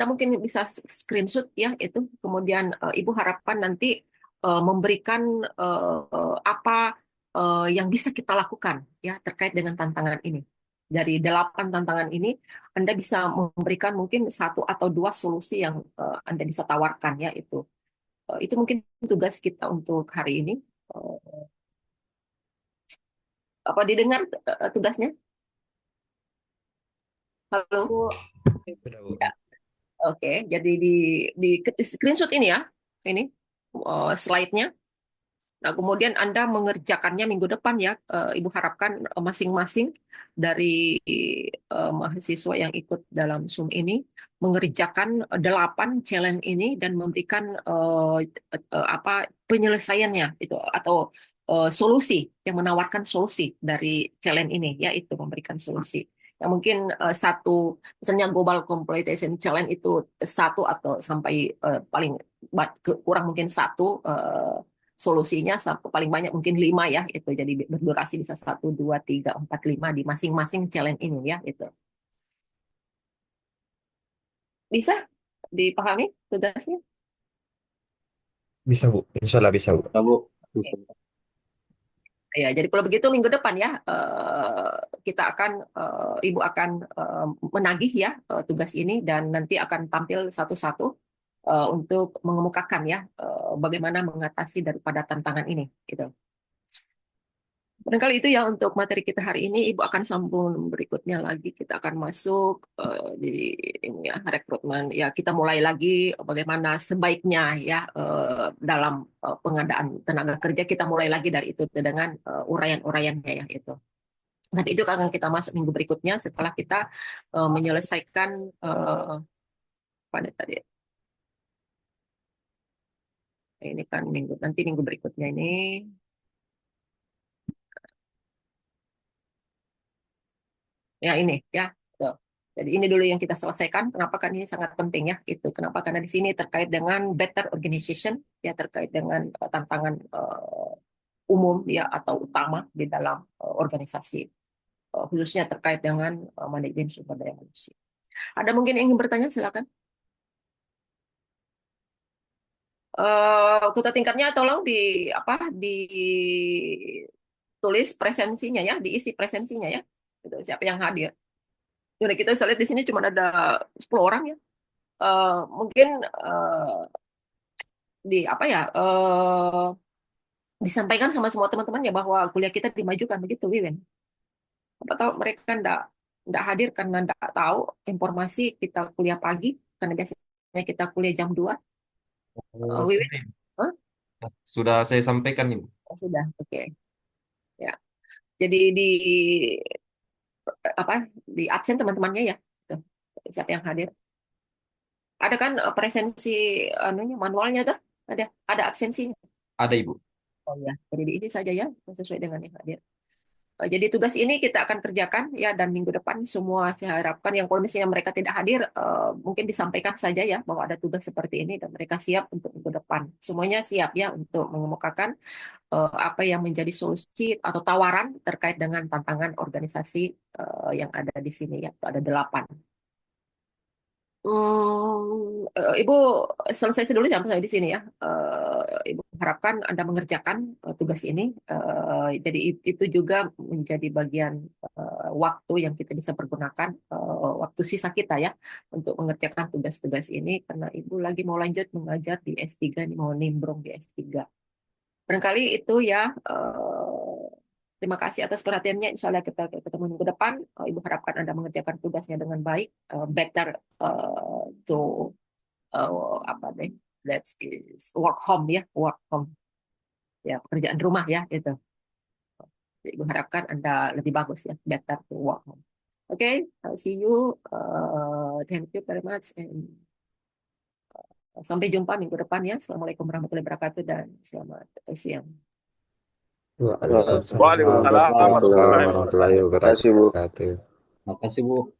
mungkin bisa screenshot, ya, itu. Kemudian Ibu harapkan nanti memberikan apa yang bisa kita lakukan, ya, terkait dengan tantangan ini. Dari 8 tantangan ini, Anda bisa memberikan mungkin 1 atau 2 solusi yang Anda bisa tawarkan, ya, itu. Itu mungkin tugas kita untuk hari ini. Eh, Apa didengar tugasnya? Halo? Bu. Sudah, Bu. Ya, oke. Jadi di screenshot ini, ya, ini slide-nya. Nah, kemudian Anda mengerjakannya minggu depan, ya. Ibu harapkan masing-masing dari mahasiswa yang ikut dalam Zoom ini mengerjakan 8 challenge ini dan memberikan penyelesaiannya itu, atau solusi, yang menawarkan solusi dari challenge ini, ya, itu memberikan solusi. Yang mungkin misalnya Global Completion Challenge itu 1 atau sampai paling kurang mungkin 1 solusinya, sampai paling banyak mungkin 5, ya, itu. Jadi berdurasi bisa 1, 2, 3, 4, 5 di masing-masing challenge ini, ya, itu. Bisa dipahami tugasnya? Bisa, Bu. Insya Allah bisa, Bu. Ya, Bu. Ya, jadi kalau begitu minggu depan, ya, Ibu akan menagih, ya, tugas ini, dan nanti akan tampil satu-satu untuk mengemukakan, ya, bagaimana mengatasi daripada tantangan ini, gitu. Barangkali itu, ya, untuk materi kita hari ini. Ibu akan sambung berikutnya lagi. Kita akan masuk di ini, ya, rekrutmen. Ya, kita mulai lagi bagaimana sebaiknya, ya, dalam pengadaan tenaga kerja. Kita mulai lagi dari itu dengan uraian-uraiannya, ya, itu. Nanti itu akan kita masuk minggu berikutnya setelah kita menyelesaikan pada tadi. Ini kan nanti minggu berikutnya ini. Ya, ini, ya. Tuh. Jadi ini dulu yang kita selesaikan. Kenapa kan ini sangat penting, ya, itu. Kenapa? Karena di sini terkait dengan better organization, ya, terkait dengan tantangan umum, ya, atau utama di dalam organisasi, khususnya terkait dengan manajemen sumber daya manusia. Ada mungkin yang ingin bertanya, silakan. Kota tingkatnya tolong ditulis presensinya, ya, diisi presensinya, ya. Itu, siapa yang hadir. Jadi kita bisa lihat di sini cuma ada 10 orang, ya. Mungkin di apa ya disampaikan sama semua teman-temannya bahwa kuliah kita dimajukan, begitu, Wiwin. Apa tahu mereka ndak hadir karena ndak tahu informasi kita kuliah pagi, karena biasanya kita kuliah jam 2. Wiwin, Hah? Sudah saya sampaikan, Ibu. Oh, sudah, oke. Ya. Jadi di absen teman-temannya, ya. Tuh, siapa yang hadir? Ada kan presensi manualnya tuh? Ada absensinya. Ada, Ibu. Oh, ya. Jadi di ini saja, ya, sesuai dengan yang hadir. Jadi tugas ini kita akan kerjakan ya, dan minggu depan semua saya harapkan yang kalau misalnya mereka tidak hadir, mungkin disampaikan saja ya bahwa ada tugas seperti ini dan mereka siap untuk minggu depan. Semuanya siap ya untuk mengemukakan apa yang menjadi solusi atau tawaran terkait dengan tantangan organisasi yang ada di sini ya. Ada 8. Ibu selesai dulu sampai di sini ya. Ibu harapkan Anda mengerjakan tugas ini. Jadi itu juga menjadi bagian waktu yang kita bisa pergunakan, waktu sisa kita ya, untuk mengerjakan tugas-tugas ini. Karena Ibu lagi mau lanjut mengajar di S3, nih, mau nimbrung di S3. Barangkali itu ya. Terima kasih atas perhatiannya. Insya Allah kita ketemu minggu depan. Ibu harapkan Anda mengerjakan tugasnya dengan baik. Better to apa deh? That is work home ya, work home ya, pekerjaan rumah ya itu. Jadi, Ibu harapkan Anda lebih bagus ya, better to work home. Oke, see you. Thank you very much. And sampai jumpa minggu depan ya. Assalamualaikum warahmatullahi wabarakatuh dan selamat siang. Waalaikumsalam Waalaikumsalam warahmatullahi warahmatullahi warahmatullahi wabarakatuh. Terima kasih, Bu. wabarakatuh. Makasih Bu.